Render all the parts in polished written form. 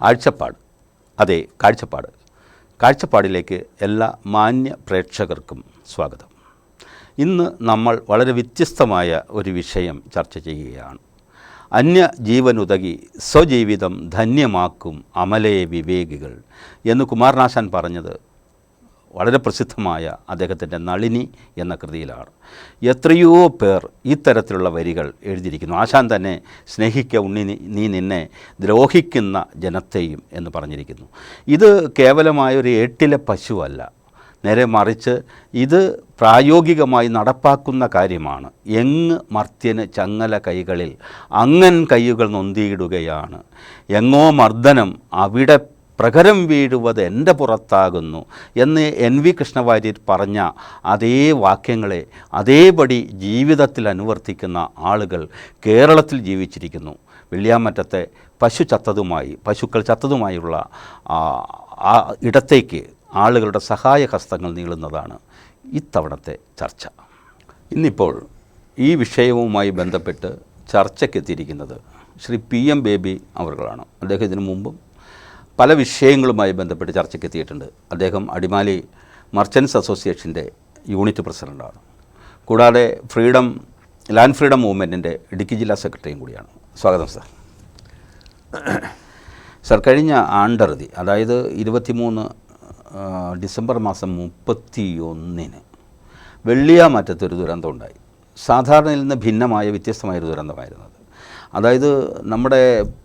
ആഴ്ചപ്പാട്, അതെ കാഴ്ചപ്പാട്. കാഴ്ചപ്പാടിലേക്ക് എല്ലാ മാന്യ പ്രേക്ഷകർക്കും സ്വാഗതം. ഇന്ന് നമ്മൾ വളരെ വ്യത്യസ്തമായ ഒരു വിഷയം ചർച്ച ചെയ്യുകയാണ്. അന്യജീവനുതകി സ്വജീവിതം ധന്യമാക്കും അമലേ വിവേകികൾ എന്ന് കുമാരനാശാൻ പറഞ്ഞത് വളരെ പ്രസിദ്ധമായ അദ്ദേഹത്തിൻ്റെ നളിനി എന്ന കൃതിയിലാണ്. എത്രയോ പേർ ഇത്തരത്തിലുള്ള വരികൾ എഴുതിയിരിക്കുന്നു. ആശാൻ തന്നെ സ്നേഹിക്ക ഉണ്ണി നീ നിന്നെ ദ്രോഹിക്കുന്ന ജനത്തെയും എന്ന് പറഞ്ഞിരിക്കുന്നു. ഇത് കേവലമായ ഒരു ഏട്ടിലെ പശുവല്ല, നേരെ മറിച്ച് ഇത് പ്രായോഗികമായി നടപ്പാക്കുന്ന കാര്യമാണ്. എങ്ങ് മർത്യന് ചങ്ങല കൈകളിൽ അങ്ങൻ കൈകൾ നൊന്തിയിടുകയാണ്, എങ്ങോ മർദ്ദനം അവിടെ പ്രഹരം വീഴുവത് എൻ്റെ പുറത്താകുന്നു എന്ന് NV കൃഷ്ണവാര്യർ പറഞ്ഞ അതേ വാക്യങ്ങളെ അതേപടി ജീവിതത്തിൽ അനുവർത്തിക്കുന്ന ആളുകൾ കേരളത്തിൽ ജീവിച്ചിരിക്കുന്നു. വെള്ളിയാമറ്റത്തെ പശുക്കൾ ചത്തതുമായുള്ള ആ ഇടത്തേക്ക് ആളുകളുടെ സഹായ ഹസ്തങ്ങൾ നീളുന്നതാണ് ഇത്തവണത്തെ ചർച്ച. ഇന്നിപ്പോൾ ഈ വിഷയവുമായി ബന്ധപ്പെട്ട് ചർച്ചയ്ക്കെത്തിയിരിക്കുന്നത് ശ്രീ PM ബേബി അവർകളാണ്. അദ്ദേഹം ഇതിനു മുമ്പും പല വിഷയങ്ങളുമായി ബന്ധപ്പെട്ട് ചർച്ചയ്ക്കെത്തിയിട്ടുണ്ട്. അദ്ദേഹം അടിമാലി മർച്ചൻസ് അസോസിയേഷൻ്റെ യൂണിറ്റ് പ്രസിഡൻ്റാണ്. കൂടാതെ ലാൻഡ് ഫ്രീഡം മൂവ്മെൻറ്റിൻ്റെ ഇടുക്കി ജില്ലാ സെക്രട്ടറിയും കൂടിയാണ്. സ്വാഗതം സാർ. സാർ, കഴിഞ്ഞ ആണ്ടറുതി, അതായത് 23 ഡിസംബർ മാസം 31 വെള്ളിയാമറ്റത്തൊരു ദുരന്തം ഉണ്ടായി. സാധാരണയിൽ നിന്ന് ഭിന്നമായ വ്യത്യസ്തമായൊരു ദുരന്തമായിരുന്നത്. അതായത് നമ്മുടെ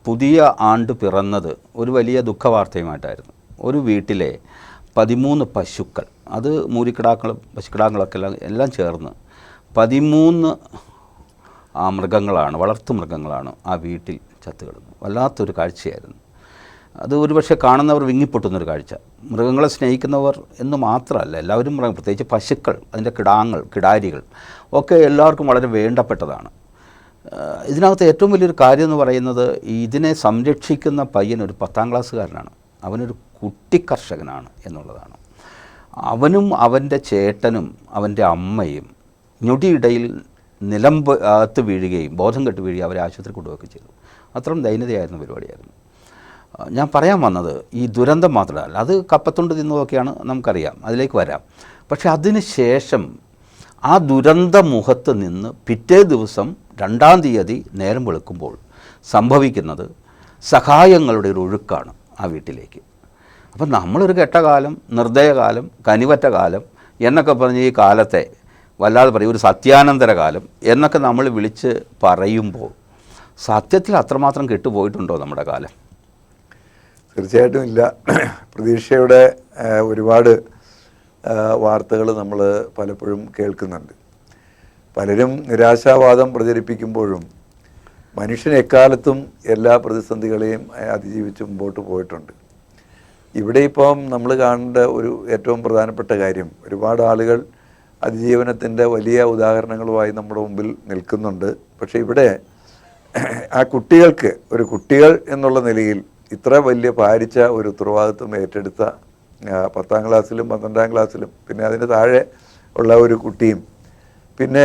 പുതിയ ആണ്ട് പിറന്നത് ഒരു വലിയ ദുഃഖവാർത്തയുമായിട്ടായിരുന്നു. ഒരു വീട്ടിലെ 13 പശുക്കൾ, അത് മൂരിക്കിടാക്കളും പശുക്കിടാക്കളൊക്കെ എല്ലാം ചേർന്ന് 13 മൃഗങ്ങളാണ്, വളർത്തു മൃഗങ്ങളാണ് ആ വീട്ടിൽ ചത്തുകിടന്നു. വല്ലാത്തൊരു കാഴ്ചയായിരുന്നു അത്. ഒരുപക്ഷെ കാണുന്നവർ വിങ്ങിപ്പൊട്ടുന്നൊരു കാഴ്ച. മൃഗങ്ങളെ സ്നേഹിക്കുന്നവർ എന്ന് മാത്രമല്ല, എല്ലാവരും പ്രത്യേകിച്ച് പശുക്കൾ, അതിൻ്റെ കിടാരികൾ ഒക്കെ എല്ലാവർക്കും വളരെ വേണ്ടപ്പെട്ടതാണ്. ഇതിനകത്ത് ഏറ്റവും വലിയൊരു കാര്യം എന്ന് പറയുന്നത്, ഇതിനെ സംരക്ഷിക്കുന്ന പയ്യൻ ഒരു 10ാം ക്ലാസ്സുകാരനാണ്. അവനൊരു കുട്ടി കർഷകനാണ് എന്നുള്ളതാണ്. അവനും അവൻ്റെ ചേട്ടനും അവൻ്റെ അമ്മയും ഞൊടിയിടയിൽ നിലത്ത് വീഴുകയും ബോധം കെട്ട് വീഴുകയും അവരെ ആശുപത്രി കൊണ്ടുപോവുകയൊക്കെ ചെയ്തു. അത്രയും ദൈന്യതയായിരുന്ന പരിപാടിയായിരുന്നു. ഞാൻ പറയാൻ വന്നത് ഈ ദുരന്തം മാത്രമല്ല, അത് കപ്പത്തുണ്ട് തിന്നതൊക്കെയാണ് നമുക്കറിയാം, അതിലേക്ക് വരാം. പക്ഷേ അതിന് ശേഷം ആ ദുരന്തമുഖത്ത് നിന്ന് പിറ്റേ ദിവസം 2-ാം തീയതി നേരം വെളുക്കുമ്പോൾ സംഭവിക്കുന്നത് സഹായങ്ങളുടെ ഒരു ഒഴുക്കാണ് ആ വീട്ടിലേക്ക്. അപ്പം നമ്മളൊരു കെട്ടകാലം, നിർദ്ദയകാലം, കനിവറ്റ കാലം എന്നൊക്കെ പറഞ്ഞ് ഈ കാലത്തെ വല്ലാതെ പറയും, ഒരു സത്യാനന്തര കാലം എന്നൊക്കെ നമ്മൾ വിളിച്ച് പറയുമ്പോൾ സത്യത്തിൽ അത്രമാത്രം കെട്ടുപോയിട്ടുണ്ടോ നമ്മുടെ കാലം? തീർച്ചയായിട്ടും ഇല്ല. പ്രതീക്ഷയുടെ ഒരുപാട് വാർത്തകൾ നമ്മൾ പലപ്പോഴും കേൾക്കുന്നുണ്ട്. പലരും നിരാശാവാദം പ്രചരിപ്പിക്കുമ്പോഴും മനുഷ്യൻ എക്കാലത്തും എല്ലാ പ്രതിസന്ധികളെയും അതിജീവിച്ച് മുമ്പോട്ട് പോയിട്ടുണ്ട്. ഇവിടെ ഇപ്പം നമ്മൾ കാണേണ്ട ഒരു ഏറ്റവും പ്രധാനപ്പെട്ട കാര്യം, ഒരുപാട് ആളുകൾ അതിജീവനത്തിൻ്റെ വലിയ ഉദാഹരണങ്ങളുമായി നമ്മുടെ മുമ്പിൽ നിൽക്കുന്നുണ്ട്. പക്ഷേ ഇവിടെ ആ കുട്ടികൾക്ക് കുട്ടികൾ എന്നുള്ള നിലയിൽ ഇത്ര വലിയ ഭാരിച്ച ഒരു ഉത്തരവാദിത്വം ഏറ്റെടുത്ത 10ാം ക്ലാസ്സിലും 12ാം ക്ലാസ്സിലും പിന്നെ അതിന് താഴെ ഉള്ള ഒരു കുട്ടിയും, പിന്നെ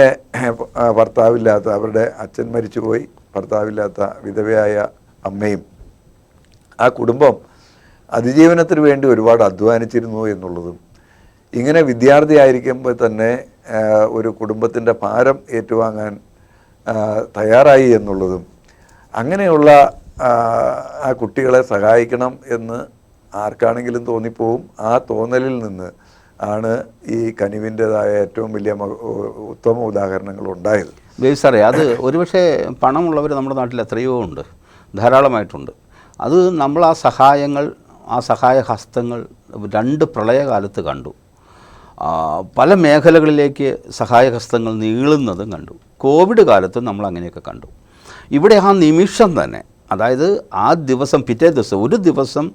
ഭർത്താവില്ലാത്ത, അവരുടെ അച്ഛൻ മരിച്ചുപോയി, ഭർത്താവില്ലാത്ത വിധവയായ അമ്മയും, ആ കുടുംബം അതിജീവനത്തിന് വേണ്ടി ഒരുപാട് അധ്വാനിച്ചിരുന്നു എന്നുള്ളതും, ഇങ്ങനെ വിദ്യാർത്ഥിയായിരിക്കുമ്പോൾ തന്നെ ഒരു കുടുംബത്തിൻ്റെ ഭാരം ഏറ്റുവാങ്ങാൻ തയ്യാറായി എന്നുള്ളതും, അങ്ങനെയുള്ള ആ കുട്ടികളെ സഹായിക്കണം എന്ന് ആർക്കാണെങ്കിലും തോന്നിപ്പോവും. ആ തോന്നലിൽ നിന്ന് ആണ് ഈ കനിവിൻ്റെതായ ഏറ്റവും വലിയ ഉത്തമ ഉദാഹരണങ്ങൾ ഉണ്ടായത്. ബേബി സാറേ, അത് ഒരുപക്ഷെ പണമുള്ളവർ നമ്മുടെ നാട്ടിൽ എത്രയോ ഉണ്ട്, ധാരാളമായിട്ടുണ്ട്. അത് നമ്മൾ ആ സഹായങ്ങൾ, ആ സഹായ ഹസ്തങ്ങൾ 2 പ്രളയകാലത്ത് കണ്ടു. പല മേഖലകളിലേക്ക് സഹായഹസ്തങ്ങൾ നീളുന്നതും കണ്ടു. കോവിഡ് കാലത്തും നമ്മൾ അങ്ങനെയൊക്കെ കണ്ടു. ഇവിടെ ആ നിമിഷം തന്നെ, അതായത് ആ ദിവസം പിറ്റേ ദിവസം, ഒരു ദിവസം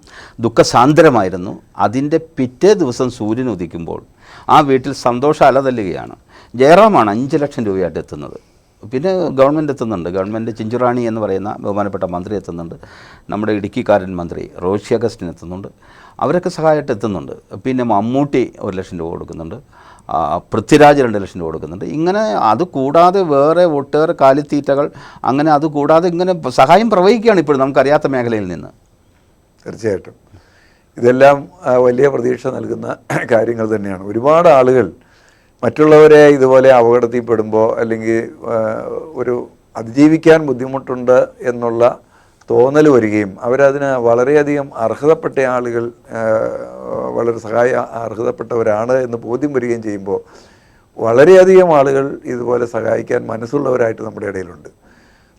ദുഃഖസാന്ദ്രമായിരുന്നു. അതിൻ്റെ പിറ്റേ ദിവസം സൂര്യൻ ഉദിക്കുമ്പോൾ ആ വീട്ടിൽ സന്തോഷം അലതല്ലുകയാണ്. ജയറാമാണ് 5 ലക്ഷം രൂപയായിട്ട് എത്തുന്നത്. പിന്നെ ഗവൺമെൻറ് എത്തുന്നുണ്ട്. ഗവൺമെൻറ് ചിഞ്ചുറാണി എന്ന് പറയുന്ന ബഹുമാനപ്പെട്ട മന്ത്രി എത്തുന്നുണ്ട്. നമ്മുടെ ഇടുക്കിക്കാരൻ മന്ത്രി റോഷി അഗസ്റ്റിൻ എത്തുന്നുണ്ട്. അവരൊക്കെ സഹായമായിട്ട് എത്തുന്നുണ്ട്. പിന്നെ മമ്മൂട്ടി 1 ലക്ഷം രൂപ കൊടുക്കുന്നുണ്ട്. പൃഥ്വിരാജ് 2 ലക്ഷം രൂപ കൊടുക്കുന്നുണ്ട്. ഇങ്ങനെ അതുകൂടാതെ വേറെ ഒട്ടേറെ കാലിത്തീറ്റകൾ, അങ്ങനെ അതുകൂടാതെ ഇങ്ങനെ സഹായം പ്രവഹിക്കുകയാണ് ഇപ്പോഴും നമുക്കറിയാത്ത മേഖലയിൽ നിന്ന്. തീർച്ചയായിട്ടും ഇതെല്ലാം വലിയ പ്രതീക്ഷ നൽകുന്ന കാര്യങ്ങൾ തന്നെയാണ്. ഒരുപാട് ആളുകൾ മറ്റുള്ളവരെ ഇതുപോലെ അപകടത്തിൽപ്പെടുമ്പോൾ അല്ലെങ്കിൽ ഒരു അതിജീവിക്കാൻ ബുദ്ധിമുട്ടുണ്ട് എന്നുള്ള തോന്നൽ വരികയും അവരതിന് വളരെയധികം അർഹതപ്പെട്ട ആളുകൾ വളരെ അർഹതപ്പെട്ടവരാണ് എന്ന് ബോധ്യം വരികയും ചെയ്യുമ്പോൾ വളരെയധികം ആളുകൾ ഇതുപോലെ സഹായിക്കാൻ മനസ്സുള്ളവരായിട്ട് നമ്മുടെ ഇടയിലുണ്ട്.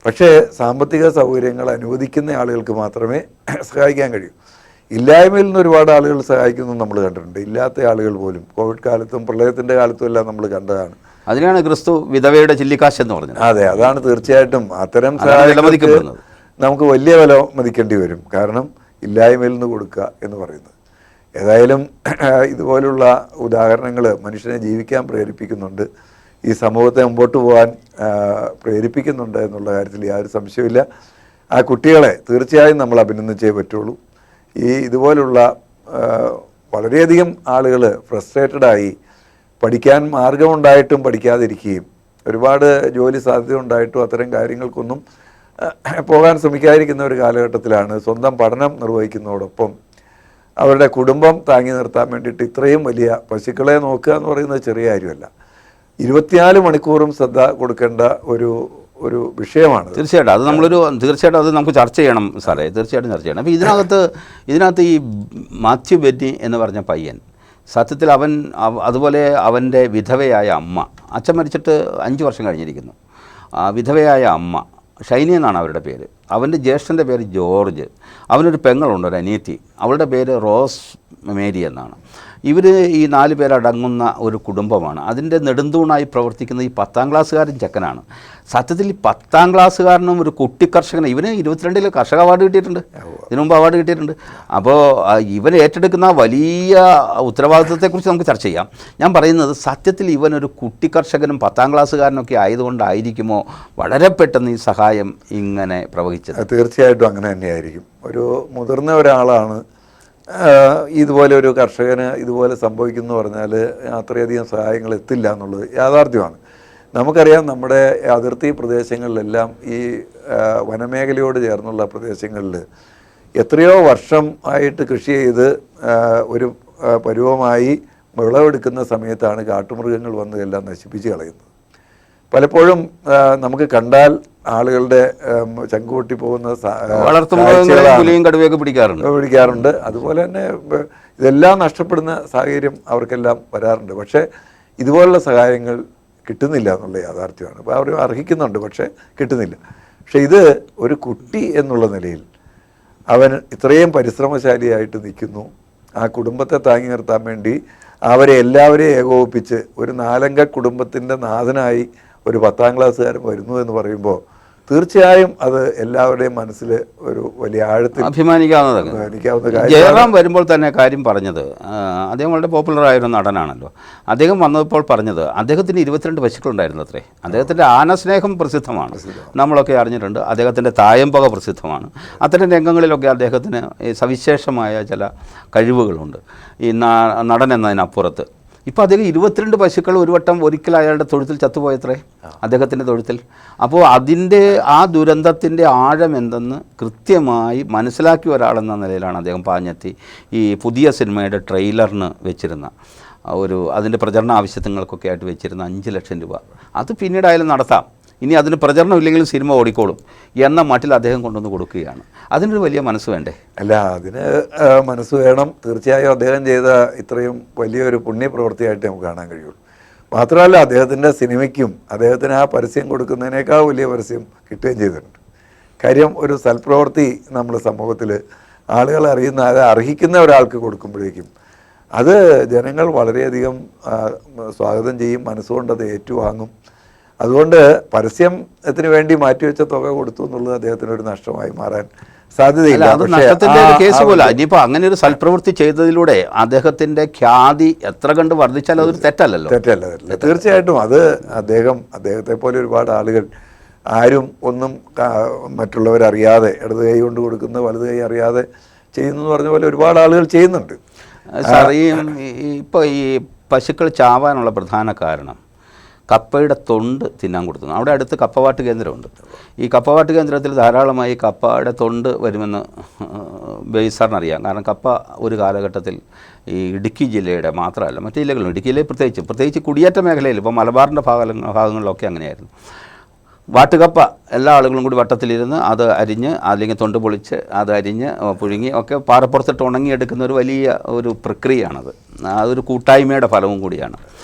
പക്ഷേ സാമ്പത്തിക സൗകര്യങ്ങൾ അനുവദിക്കുന്ന ആളുകൾക്ക് മാത്രമേ സഹായിക്കാൻ കഴിയൂ. ഇല്ലായ്മയിൽ നിന്ന് ഒരുപാട് ആളുകൾ സഹായിക്കുന്നത് നമ്മൾ കണ്ടിട്ടുണ്ട്. ഇല്ലാത്ത ആളുകൾ പോലും കോവിഡ് കാലത്തും പ്രളയത്തിൻ്റെ കാലത്തും എല്ലാം നമ്മൾ കണ്ടതാണ്. അതിനാണ് ക്രിസ്തു വിധവയുടെ ചില്ലിക്കാശ് എന്ന് പറഞ്ഞത്. അതെ, അതാണ് തീർച്ചയായിട്ടും അത്തരം സഹായങ്ങൾക്ക് നമുക്ക് വലിയ വില മതിക്കേണ്ടി വരും. കാരണം ഇല്ലായ്മയിൽ നിന്ന് കൊടുക്കുക എന്ന് പറയുന്നത്. ഏതായാലും ഇതുപോലുള്ള ഉദാഹരണങ്ങൾ മനുഷ്യനെ ജീവിക്കാൻ പ്രേരിപ്പിക്കുന്നുണ്ട്, ഈ സമൂഹത്തെ മുമ്പോട്ട് പോകാൻ പ്രേരിപ്പിക്കുന്നുണ്ട് എന്നുള്ള കാര്യത്തിൽ യാതൊരു സംശയമില്ല. ആ കുട്ടികളെ തീർച്ചയായും നമ്മൾ അഭിനന്ദിച്ചേ പറ്റുള്ളൂ. ഇതുപോലുള്ള വളരെയധികം ആളുകൾ ഫ്രസ്ട്രേറ്റഡായി പഠിക്കാൻ മാർഗമുണ്ടായിട്ടും പഠിക്കാതിരിക്കുകയും ഒരുപാട് ജോലി സാധ്യത ഉണ്ടായിട്ടും അത്തരം കാര്യങ്ങൾക്കൊന്നും പോകാൻ ശ്രമിക്കാതിരിക്കുന്ന ഒരു കാലഘട്ടത്തിലാണ് സ്വന്തം പഠനം നിർവഹിക്കുന്നതോടൊപ്പം അവരുടെ കുടുംബം താങ്ങി നിർത്താൻ വേണ്ടിയിട്ട് ഇത്രയും വലിയ പശുക്കളെ നോക്കുക എന്ന് പറയുന്നത് ചെറിയ കാര്യമല്ല. 24 മണിക്കൂറും ശ്രദ്ധ കൊടുക്കേണ്ട ഒരു വിഷയമാണ്. തീർച്ചയായിട്ടും അത് നമുക്ക് ചർച്ച ചെയ്യണം സാറേ, തീർച്ചയായിട്ടും ചർച്ച ചെയ്യണം. അപ്പോൾ ഇതിനകത്ത് ഈ മാത്യു ബെന്നി എന്ന് പറഞ്ഞ പയ്യൻ സത്യത്തിൽ അതുപോലെ അവൻ്റെ വിധവയായ അമ്മ, അച്ഛൻ മരിച്ചിട്ട് 5 വർഷം കഴിഞ്ഞിരിക്കുന്നു. വിധവയായ അമ്മ ഷൈനി എന്നാണ് അവരുടെ പേര്. അവൻ്റെ ജ്യേഷ്ഠൻ്റെ പേര് ജോർജ്. അവനൊരു പെങ്ങളുണ്ട്, ഒരു അനിയത്തി, അവളുടെ പേര് റോസ് മേരി എന്നാണ്. ഇവർ ഈ 4 പേരടങ്ങുന്ന ഒരു കുടുംബമാണ്. അതിൻ്റെ നെടുന്തൂണായി പ്രവർത്തിക്കുന്ന ഈ 10ാം ക്ലാസ്സുകാരൻ ചെക്കനാണ്. സത്യത്തിൽ ഈ 10ാം ക്ലാസ്സുകാരനും ഒരു കുട്ടി കർഷകന്, ഇവന് 22 കർഷക അവാർഡ് കിട്ടിയിട്ടുണ്ട്, ഇതിനു മുമ്പ് അവാർഡ് കിട്ടിയിട്ടുണ്ട്. അപ്പോൾ ഇവൻ ഏറ്റെടുക്കുന്ന വലിയ ഉത്തരവാദിത്വത്തെക്കുറിച്ച് നമുക്ക് ചർച്ച ചെയ്യാം. ഞാൻ പറയുന്നത് സത്യത്തിൽ ഇവനൊരു കുട്ടി കർഷകനും 10ാം ക്ലാസ്സുകാരനൊക്കെ ആയതുകൊണ്ടായിരിക്കുമോ വളരെ പെട്ടെന്ന് ഈ സഹായം ഇങ്ങനെ പ്രവഹിച്ചത്? തീർച്ചയായിട്ടും അങ്ങനെ തന്നെയായിരിക്കും. ഒരു മുതിർന്ന ഒരാളാണ് ഇതുപോലെ ഒരു കർഷകന് ഇതുപോലെ സംഭവിക്കുന്നു പറഞ്ഞാൽ അത്രയധികം സഹായങ്ങൾ എത്തില്ല എന്നുള്ളത് യാഥാർത്ഥ്യമാണ്. നമുക്കറിയാം, നമ്മുടെ അതിർത്തി പ്രദേശങ്ങളിലെല്ലാം ഈ വനമേഖലയോട് ചേർന്നുള്ള പ്രദേശങ്ങളിൽ എത്രയോ വർഷം ആയിട്ട് കൃഷി ചെയ്ത് ഒരു പരുവമായി വിളവെടുക്കുന്ന സമയത്താണ് കാട്ടുമൃഗങ്ങൾ വന്ന് എല്ലാം നശിപ്പിച്ച് കളയുന്നത്. പലപ്പോഴും നമുക്ക് കണ്ടാൽ ആളുകളുടെ ചങ്കുപൊട്ടി പോകുന്ന പിടിക്കാറുണ്ട്. അതുപോലെ തന്നെ ഇതെല്ലാം നഷ്ടപ്പെടുന്ന സാഹചര്യം അവർക്കെല്ലാം വരാറുണ്ട്. പക്ഷേ ഇതുപോലുള്ള സഹായങ്ങൾ കിട്ടുന്നില്ല എന്നുള്ള യാഥാർത്ഥ്യമാണ്. അപ്പോൾ അവർ അർഹിക്കുന്നുണ്ട്, പക്ഷേ കിട്ടുന്നില്ല. പക്ഷേ ഇത് ഒരു കുട്ടി എന്നുള്ള നിലയിൽ അവൻ ഇത്രയും പരിശ്രമശാലിയായിട്ട് നിൽക്കുന്നു. ആ കുടുംബത്തെ താങ്ങി നിർത്താൻ വേണ്ടി അവരെ എല്ലാവരെയും ഏകോപിപ്പിച്ച് ഒരു 4 അംഗ കുടുംബത്തിൻ്റെ നാഥനായി ഒരു 10ാം ക്ലാസ്സുകാരൻ വരുന്നു എന്ന് പറയുമ്പോൾ തീർച്ചയായും അത് എല്ലാവരുടെയും മനസ്സിൽ ഒരു വലിയ ആഴത്തിൽ അഭിമാനിക്കാവുന്ന കാര്യം. ജയറാം വരുമ്പോൾ തന്നെ കാര്യം പറഞ്ഞത്, അദ്ദേഹം വളരെ പോപ്പുലറായൊരു നടനാണല്ലോ. അദ്ദേഹം വന്നപ്പോൾ പറഞ്ഞത് അദ്ദേഹത്തിന് 22 പശുക്കളുണ്ടായിരുന്നു അത്രേ. അദ്ദേഹത്തിൻ്റെ ആനസ്നേഹം പ്രസിദ്ധമാണ്, നമ്മളൊക്കെ അറിഞ്ഞിട്ടുണ്ട്. അദ്ദേഹത്തിൻ്റെ തായമ്പക പ്രസിദ്ധമാണ്. അത്തരം രംഗങ്ങളിലൊക്കെ അദ്ദേഹത്തിന് സവിശേഷമായ ചില കഴിവുകളുണ്ട് ഈ നടൻ എന്നതിനപ്പുറത്ത്. ഇപ്പോൾ അദ്ദേഹം 22 പശുക്കൾ ഒരിക്കൽ അയാളുടെ തൊഴുത്തിൽ ചത്തുപോയത്രേ, അദ്ദേഹത്തിൻ്റെ തൊഴുത്തിൽ. അപ്പോൾ അതിൻ്റെ ആ ദുരന്തത്തിൻ്റെ ആഴം എന്തെന്ന് കൃത്യമായി മനസ്സിലാക്കിയ ഒരാളെന്ന നിലയിലാണ് അദ്ദേഹം പാഞ്ഞെത്തി ഈ പുതിയ സിനിമയുടെ ട്രെയിലറിന് വെച്ചിരുന്ന അതിൻ്റെ പ്രചരണ ആവശ്യങ്ങൾക്കൊക്കെ ആയിട്ട് വെച്ചിരുന്ന 5 ലക്ഷം രൂപ അത് പിന്നീടായാലും നടത്താം, ഇനി അതിന് പ്രചരണം ഇല്ലെങ്കിലും സിനിമ ഓടിക്കോളും എന്ന മട്ടിൽ അദ്ദേഹം കൊണ്ടുവന്ന് കൊടുക്കുകയാണ്. അതിനൊരു വലിയ മനസ്സ് വേണ്ടേ? അല്ല, അതിന് മനസ്സ് വേണം. തീർച്ചയായും അദ്ദേഹം ചെയ്ത ഇത്രയും വലിയൊരു പുണ്യപ്രവൃത്തിയായിട്ട് നമുക്ക് കാണാൻ കഴിയുള്ളൂ. മാത്രമല്ല, അദ്ദേഹത്തിൻ്റെ സിനിമയ്ക്കും അദ്ദേഹത്തിന് ആ പരസ്യം കൊടുക്കുന്നതിനേക്കാൾ വലിയ പരസ്യം കിട്ടുകയും ചെയ്തിട്ടുണ്ട്. കാര്യം, ഒരു സൽപ്രവൃത്തി നമ്മൾ സമൂഹത്തിൽ ആളുകൾ അത് അർഹിക്കുന്ന ഒരാൾക്ക് കൊടുക്കുമ്പോഴേക്കും അത് ജനങ്ങൾ വളരെയധികം സ്വാഗതം ചെയ്യും, മനസ്സുകൊണ്ട് അത് ഏറ്റുവാങ്ങും. അതുകൊണ്ട് പരസ്യത്തിന് വേണ്ടി മാറ്റിവെച്ച തുക കൊടുത്തു എന്നുള്ളത് അദ്ദേഹത്തിന് ഒരു നഷ്ടമായി മാറാൻ സാധ്യതയില്ല. അത് നഷ്ടത്തിൻ്റെ ഒരു കേസ് പോലെ. ഇനിയിപ്പോൾ അങ്ങനെ ഒരു സൽപ്രവൃത്തി ചെയ്തതിലൂടെ അദ്ദേഹത്തിൻ്റെ ഖ്യാതി എത്ര കണ്ട് വർദ്ധിച്ചാലും അതൊരു തെറ്റല്ലല്ലോ. തെറ്റല്ല. തീർച്ചയായിട്ടും അത് അദ്ദേഹത്തെ പോലെ ഒരുപാട് ആളുകൾ ആരും ഒന്നും മറ്റുള്ളവരറിയാതെ ഇടത് കൈ കൊണ്ട് കൊടുക്കുന്ന വലത് കൈ അറിയാതെ ചെയ്യുന്നു എന്ന് പറഞ്ഞ പോലെ ഒരുപാട് ആളുകൾ ചെയ്യുന്നുണ്ട്. സാർ, ഇപ്പോൾ ഈ പശുക്കൾ ചാവാനുള്ള പ്രധാന കാരണം കപ്പയുടെ തൊണ്ട് തിന്നാൻ കൊടുത്തു. അവിടെ അടുത്ത് കപ്പവാട്ട് കേന്ദ്രമുണ്ട്. ഈ കപ്പവാട്ട് കേന്ദ്രത്തിൽ ധാരാളമായി കപ്പയുടെ തൊണ്ട് വരുമെന്ന് ബേസാറിനറിയാം. കാരണം കപ്പ ഒരു കാലഘട്ടത്തിൽ ഈ ഇടുക്കി ജില്ലയുടെ മാത്രമല്ല മറ്റു ജില്ലകളിലും, ഇടുക്കിയിലെ പ്രത്യേകിച്ച് കുടിയേറ്റ മേഖലയിൽ, ഇപ്പോൾ മലബാറിൻ്റെ ഭാഗങ്ങളിലൊക്കെ അങ്ങനെയായിരുന്നു. വാട്ടുകപ്പ എല്ലാ ആളുകളും കൂടി വട്ടത്തിലിരുന്ന് അത് അരിഞ്ഞ് അല്ലെങ്കിൽ തൊണ്ട് പൊളിച്ച് അത് അരിഞ്ഞ് പുഴുങ്ങി ഒക്കെ പാറപ്പുറത്തിട്ട് ഉണങ്ങിയെടുക്കുന്ന ഒരു വലിയ ഒരു പ്രക്രിയയാണത്. അതൊരു കൂട്ടായ്മയുടെ ഫലവും കൂടിയാണ്.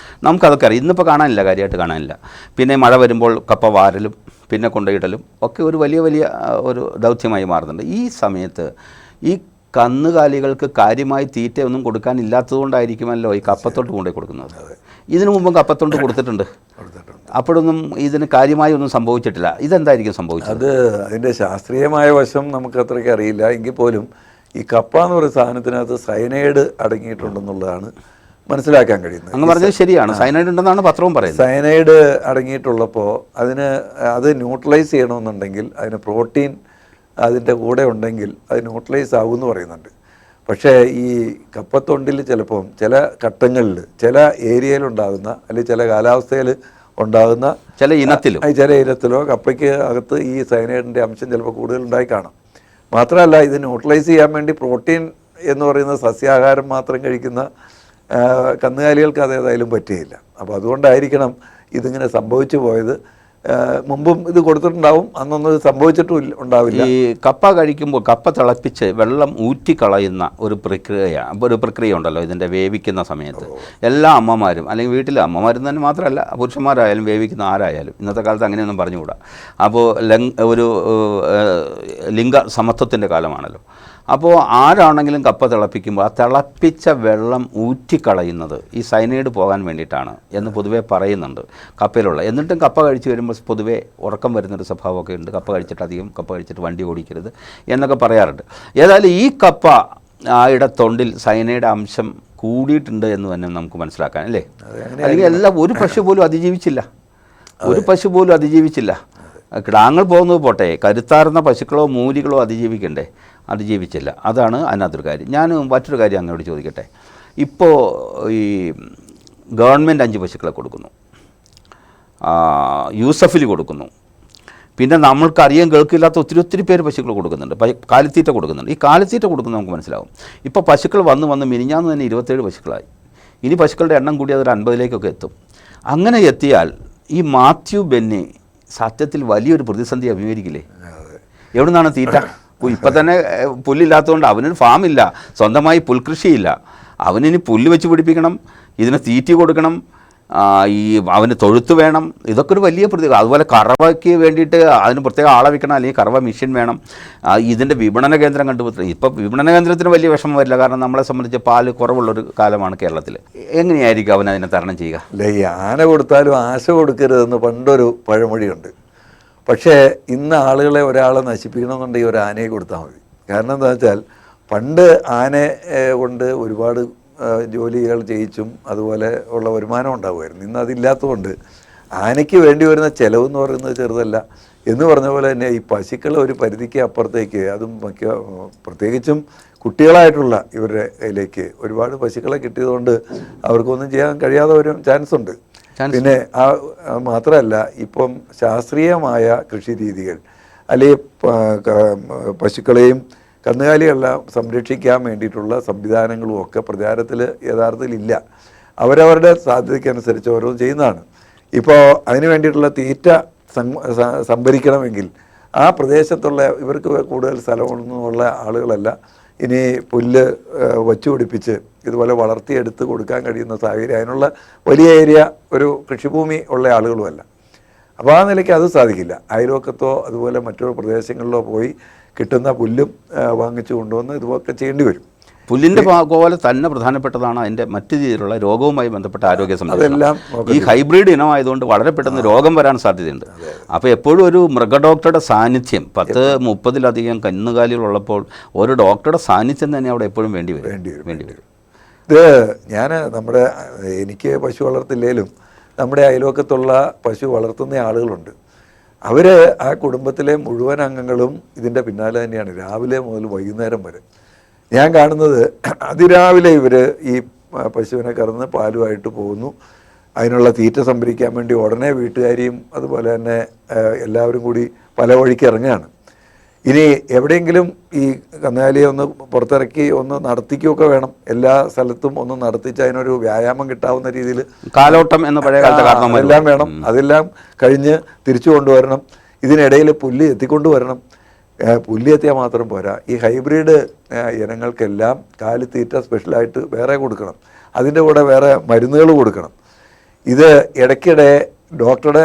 നമുക്കതൊക്കെ അറിയാം. ഇന്നിപ്പോൾ കാണാനില്ല, കാര്യമായിട്ട് കാണാനില്ല. പിന്നെ മഴ വരുമ്പോൾ കപ്പ വാരലും പിന്നെ കൊണ്ടുപോയിടലും ഒക്കെ ഒരു വലിയ ഒരു ദൗത്യമായി മാറുന്നുണ്ട്. ഈ സമയത്ത് ഈ കന്നുകാലികൾക്ക് കാര്യമായി തീറ്റയൊന്നും കൊടുക്കാനില്ലാത്തതുകൊണ്ടായിരിക്കുമല്ലോ ഈ കപ്പത്തൊണ്ട് കൊണ്ടുപോയി കൊടുക്കുന്നത്. ഇതിനു മുമ്പും കപ്പത്തൊണ്ട് കൊടുത്തിട്ടുണ്ട്. അപ്പോഴൊന്നും ഇതിന് കാര്യമായി ഒന്നും സംഭവിച്ചിട്ടില്ല. ഇതെന്തായിരിക്കും സംഭവിച്ചത്? അത് അതിൻ്റെ ശാസ്ത്രീയമായ വശം നമുക്ക് അത്രയ്ക്ക് അറിയില്ല. എങ്കിൽ പോലും ഈ കപ്പ എന്ന് പറയുന്ന സാധനത്തിനകത്ത് സയനൈഡ് അടങ്ങിയിട്ടുണ്ടെന്നുള്ളതാണ് മനസ്സിലാക്കാൻ കഴിയുന്നത്. അങ്ങ് പറഞ്ഞത് ശരിയാണ്, സയനൈഡ് ഉണ്ടെന്നാണ് പത്രവും പറയുന്നത്. സയനൈഡ് അടങ്ങിയിട്ടുള്ളപ്പോൾ അത് ന്യൂട്രലൈസ് ചെയ്യണമെന്നുണ്ടെങ്കിൽ അതിന് പ്രോട്ടീൻ അതിൻ്റെ കൂടെ ഉണ്ടെങ്കിൽ അത് ന്യൂട്രലൈസ് ആകുമെന്ന് പറയുന്നുണ്ട്. പക്ഷേ ഈ കപ്പത്തൊണ്ടിൽ ചിലപ്പം ചില ഘട്ടങ്ങളിൽ ചില ഏരിയയിലുണ്ടാകുന്ന അല്ലെങ്കിൽ ചില കാലാവസ്ഥയിൽ ഉണ്ടാകുന്ന ചില ഇനത്തിലോ കപ്പയ്ക്ക് അകത്ത് ഈ സയനൈഡിൻ്റെ അംശം ചിലപ്പോൾ കൂടുതലുണ്ടായി കാണാം. മാത്രമല്ല ഇത് ന്യൂട്രലൈസ് ചെയ്യാൻ വേണ്ടി പ്രോട്ടീൻ എന്ന് പറയുന്ന സസ്യാഹാരം മാത്രം കഴിക്കുന്ന കന്നുകാലികൾക്ക് അതേതായാലും പറ്റുകയില്ല. അപ്പോൾ അതുകൊണ്ടായിരിക്കണം ഇതിങ്ങനെ സംഭവിച്ചു പോയത്. മുമ്പും ഇത് കൊടുത്തിട്ടുണ്ടാവും, അന്നൊന്നും ഇത് സംഭവിച്ചിട്ടും ഉണ്ടാവില്ല. ഈ കപ്പ കഴിക്കുമ്പോൾ കപ്പ തിളപ്പിച്ച് വെള്ളം ഊറ്റിക്കളയുന്ന ഒരു പ്രക്രിയ ഉണ്ടല്ലോ ഇതിൻ്റെ വേവിക്കുന്ന സമയത്ത്. എല്ലാ അമ്മമാരും അല്ലെങ്കിൽ വീട്ടിലെ അമ്മമാരും തന്നെ മാത്രമല്ല പുരുഷന്മാരായാലും വേവിക്കുന്ന ആരായാലും ഇന്നത്തെ കാലത്ത് അങ്ങനെയൊന്നും പറഞ്ഞുകൂടാ. അപ്പോൾ ഒരു ലിംഗ സമത്വത്തിൻ്റെ കാലമാണല്ലോ. അപ്പോൾ ആരാണെങ്കിലും കപ്പ തിളപ്പിക്കുമ്പോൾ ആ തിളപ്പിച്ച വെള്ളം ഊറ്റിക്കളയുന്നത് ഈ സയനൈഡ് പോകാൻ വേണ്ടിയിട്ടാണ് എന്ന് പൊതുവേ പറയുന്നുണ്ട് കപ്പയിലുള്ള. എന്നിട്ടും കപ്പ കഴിച്ച് വരുമ്പോൾ പൊതുവേ ഉറക്കം വരുന്നൊരു സ്വഭാവമൊക്കെ ഉണ്ട്. കപ്പ കഴിച്ചിട്ട് വണ്ടി ഓടിക്കരുത് എന്നൊക്കെ പറയാറുണ്ട്. ഏതായാലും ഈ കപ്പ ആയുടെ തൊണ്ടിൽ സയനൈഡ് അംശം കൂടിയിട്ടുണ്ട് എന്ന് തന്നെ നമുക്ക് മനസ്സിലാക്കാൻ അല്ലേ? അല്ലെങ്കിൽ ഒരു പശു പോലും അതിജീവിച്ചില്ല. കിടാങ്ങൾ പോകുന്നത് പോട്ടെ, കരുത്താർന്ന പശുക്കളോ മൂരികളോ അതിജീവിച്ചില്ല. അതാണ് അതിനകത്തൊരു കാര്യം. ഞാൻ മറ്റൊരു കാര്യം അങ്ങോട്ട് ചോദിക്കട്ടെ. ഇപ്പോൾ ഈ ഗവൺമെൻറ് 5 പശുക്കളെ കൊടുക്കുന്നു, യൂസഫിൽ കൊടുക്കുന്നു, പിന്നെ നമ്മൾക്കറിയാൻ കേൾക്കില്ലാത്ത ഒത്തിരി പേര് പശുക്കൾ കൊടുക്കുന്നുണ്ട്, കാലിത്തീറ്റ കൊടുക്കുന്നുണ്ട്. ഈ കാലിത്തീറ്റ കൊടുക്കുന്നത് നമുക്ക് മനസ്സിലാവും. ഇപ്പോൾ പശുക്കൾ വന്ന് മിനിഞ്ഞാന്ന് തന്നെ 27 പശുക്കളായി. ഇനി പശുക്കളുടെ എണ്ണം കൂടി അതൊരു 50ലേക്കൊക്കെ എത്തും. അങ്ങനെ എത്തിയാൽ ഈ മാത്യു ബെന്നി സത്യത്തിൽ വലിയൊരു പ്രതിസന്ധി അഭിമുഖീകരിക്കില്ലേ? എവിടെ നിന്നാണ് തീറ്റ? ഇപ്പം തന്നെ പുല്ലില്ലാത്തതുകൊണ്ട് അവനൊരു ഫാമില്ല, സ്വന്തമായി പുൽകൃഷിയില്ല. അവനിനി പുല്ല് വെച്ച് പിടിപ്പിക്കണം, ഇതിന് തീറ്റി കൊടുക്കണം, അവന് തൊഴുത്ത് വേണം. ഇതൊക്കെ ഒരു വലിയ അതുപോലെ കറവയ്ക്ക് വേണ്ടിയിട്ട് അതിന് പ്രത്യേക ആളെ വയ്ക്കണം, അല്ലെങ്കിൽ കറവ മെഷീൻ വേണം. ഇതിൻ്റെ വിപണന കേന്ദ്രം കണ്ടുപിടിച്ചത്. ഇപ്പം വിപണന കേന്ദ്രത്തിന് വലിയ വിഷമം വരില്ല, കാരണം നമ്മളെ സംബന്ധിച്ച് പാല് കുറവുള്ളൊരു കാലമാണ് കേരളത്തിൽ. എങ്ങനെയായിരിക്കും അവൻ അതിനെ തരണം ചെയ്യുക? അല്ല, ഈ ആന കൊടുത്താലും ആശ കൊടുക്കരുതെന്ന് പണ്ടൊരു പഴമൊഴിയുണ്ട്. പക്ഷേ ഇന്ന് ആളുകളെ ഒരാളെ നശിപ്പിക്കണമെന്നുണ്ടെങ്കിൽ ഒരു ആനയെ കൊടുത്താൽ മതി. കാരണം എന്താ വെച്ചാൽ പണ്ട് ആനയെ കൊണ്ട് ഒരുപാട് ജോലികൾ ചെയ്യിച്ചും അതുപോലെ ഉള്ള വരുമാനം ഉണ്ടാകുമായിരുന്നു. ഇന്ന് അതില്ലാത്തതുകൊണ്ട് ആനയ്ക്ക് വേണ്ടി വരുന്ന ചിലവെന്ന് പറയുന്നത് ചെറുതല്ല. എന്ന് പറഞ്ഞ പോലെ തന്നെ ഈ പശുക്കളെ ഒരു പരിധിക്ക് അപ്പുറത്തേക്ക്, അതും പ്രത്യേകിച്ചും കുട്ടികളായിട്ടുള്ള ഇവരുടെ കയ്യിലേക്ക് ഒരുപാട് പശുക്കളെ കിട്ടിയതുകൊണ്ട് അവർക്കൊന്നും ചെയ്യാൻ കഴിയാതെ വരും ചാൻസ് ഉണ്ട്. പിന്നെ മാത്രമല്ല, ഇപ്പം ശാസ്ത്രീയമായ കൃഷി രീതികൾ അല്ലെങ്കിൽ പശുക്കളെയും കന്നുകാലികളെല്ലാം സംരക്ഷിക്കാൻ വേണ്ടിയിട്ടുള്ള സംവിധാനങ്ങളും ഒക്കെ പ്രചാരത്തിൽ യഥാർത്ഥത്തിലില്ല. അവരവരുടെ സാധ്യതയ്ക്കനുസരിച്ച് ഓരോന്നും ചെയ്യുന്നതാണ്. ഇപ്പോൾ അതിന് വേണ്ടിയിട്ടുള്ള തീറ്റ സംഭരിക്കണമെങ്കിൽ ആ പ്രദേശത്തുള്ള ഇവർക്ക് കൂടുതൽ സ്ഥലമൊന്നുമുള്ള ആളുകളല്ല ഇനി പുല്ല് വച്ചു പിടിപ്പിച്ച് ഇതുപോലെ വളർത്തിയെടുത്ത് കൊടുക്കാൻ കഴിയുന്ന സാഹചര്യം, അതിനുള്ള വലിയ ഏരിയ ഒരു കൃഷിഭൂമി ഉള്ള ആളുകളുമല്ല. അപ്പോൾ ആ നിലയ്ക്ക് അത് സാധിക്കില്ല. അയൽവക്കത്തോ അതുപോലെ മറ്റു പ്രദേശങ്ങളിലോ പോയി കിട്ടുന്ന പുല്ലും വാങ്ങിച്ചു കൊണ്ടുവന്ന് ഇതുമൊക്കെ ചെയ്യേണ്ടി വരും. പുല്ലിൻ്റെ പോലെ തന്നെ പ്രധാനപ്പെട്ടതാണ് അതിൻ്റെ മറ്റു രീതിയിലുള്ള രോഗവുമായി ബന്ധപ്പെട്ട ആരോഗ്യ സംരക്ഷണം. ഈ ഹൈബ്രിഡ് ഇനമായതുകൊണ്ട് വളരെ പെട്ടെന്ന് രോഗം വരാൻ സാധ്യതയുണ്ട്. അപ്പോൾ എപ്പോഴും ഒരു മൃഗഡോക്ടറുടെ സാന്നിധ്യം, 10-30 കന്നുകാലികളുള്ളപ്പോൾ ഒരു ഡോക്ടറുടെ സാന്നിധ്യം തന്നെ അവിടെ എപ്പോഴും വേണ്ടി വരും. ഇത് എനിക്ക് പശു വളർത്തില്ലേലും നമ്മുടെ അയൽവക്കത്തുള്ള പശു വളർത്തുന്ന ആളുകളുണ്ട്. അവർ ആ കുടുംബത്തിലെ മുഴുവൻ അംഗങ്ങളും ഇതിൻ്റെ പിന്നാലെ തന്നെയാണ്, രാവിലെ മുതൽ വൈകുന്നേരം വരെ. ഞാൻ കാണുന്നത് അതിരാവിലെ ഇവർ ഈ പശുവിനെ കറന്ന് പാലുമായിട്ട് പോകുന്നു. അതിനുള്ള തീറ്റ സംഭരിക്കാൻ വേണ്ടി ഉടനെ വീട്ടുകാരിയും അതുപോലെ തന്നെ എല്ലാവരും കൂടി പല വഴിക്ക് ഇറങ്ങുകയാണ്. ഇനി എവിടെയെങ്കിലും ഈ കന്നുകാലിയെ ഒന്ന് പുറത്തിറക്കി ഒന്ന് നടത്തിക്കുകയൊക്കെ വേണം. എല്ലാ സ്ഥലത്തും ഒന്ന് നടത്തിച്ച് അതിനൊരു വ്യായാമം കിട്ടാവുന്ന രീതിയിൽ കാലോട്ടം എന്ന പഴയ കാലത്തെ എല്ലാം വേണം. അതെല്ലാം കഴിഞ്ഞ് തിരിച്ചു കൊണ്ടുവരണം. ഇതിനിടയിൽ പുല്ല് എത്തിക്കൊണ്ടുവരണം. പുല്ല് എത്തിയാൽ മാത്രം പോരാ, ഈ ഹൈബ്രിഡ് ഇനങ്ങൾക്കെല്ലാം കാലിത്തീറ്റ സ്പെഷ്യലായിട്ട് വേറെ കൊടുക്കണം. അതിൻ്റെ കൂടെ വേറെ മരുന്നുകൾ കൊടുക്കണം. ഇത് ഇടയ്ക്കിടെ ഡോക്ടറുടെ,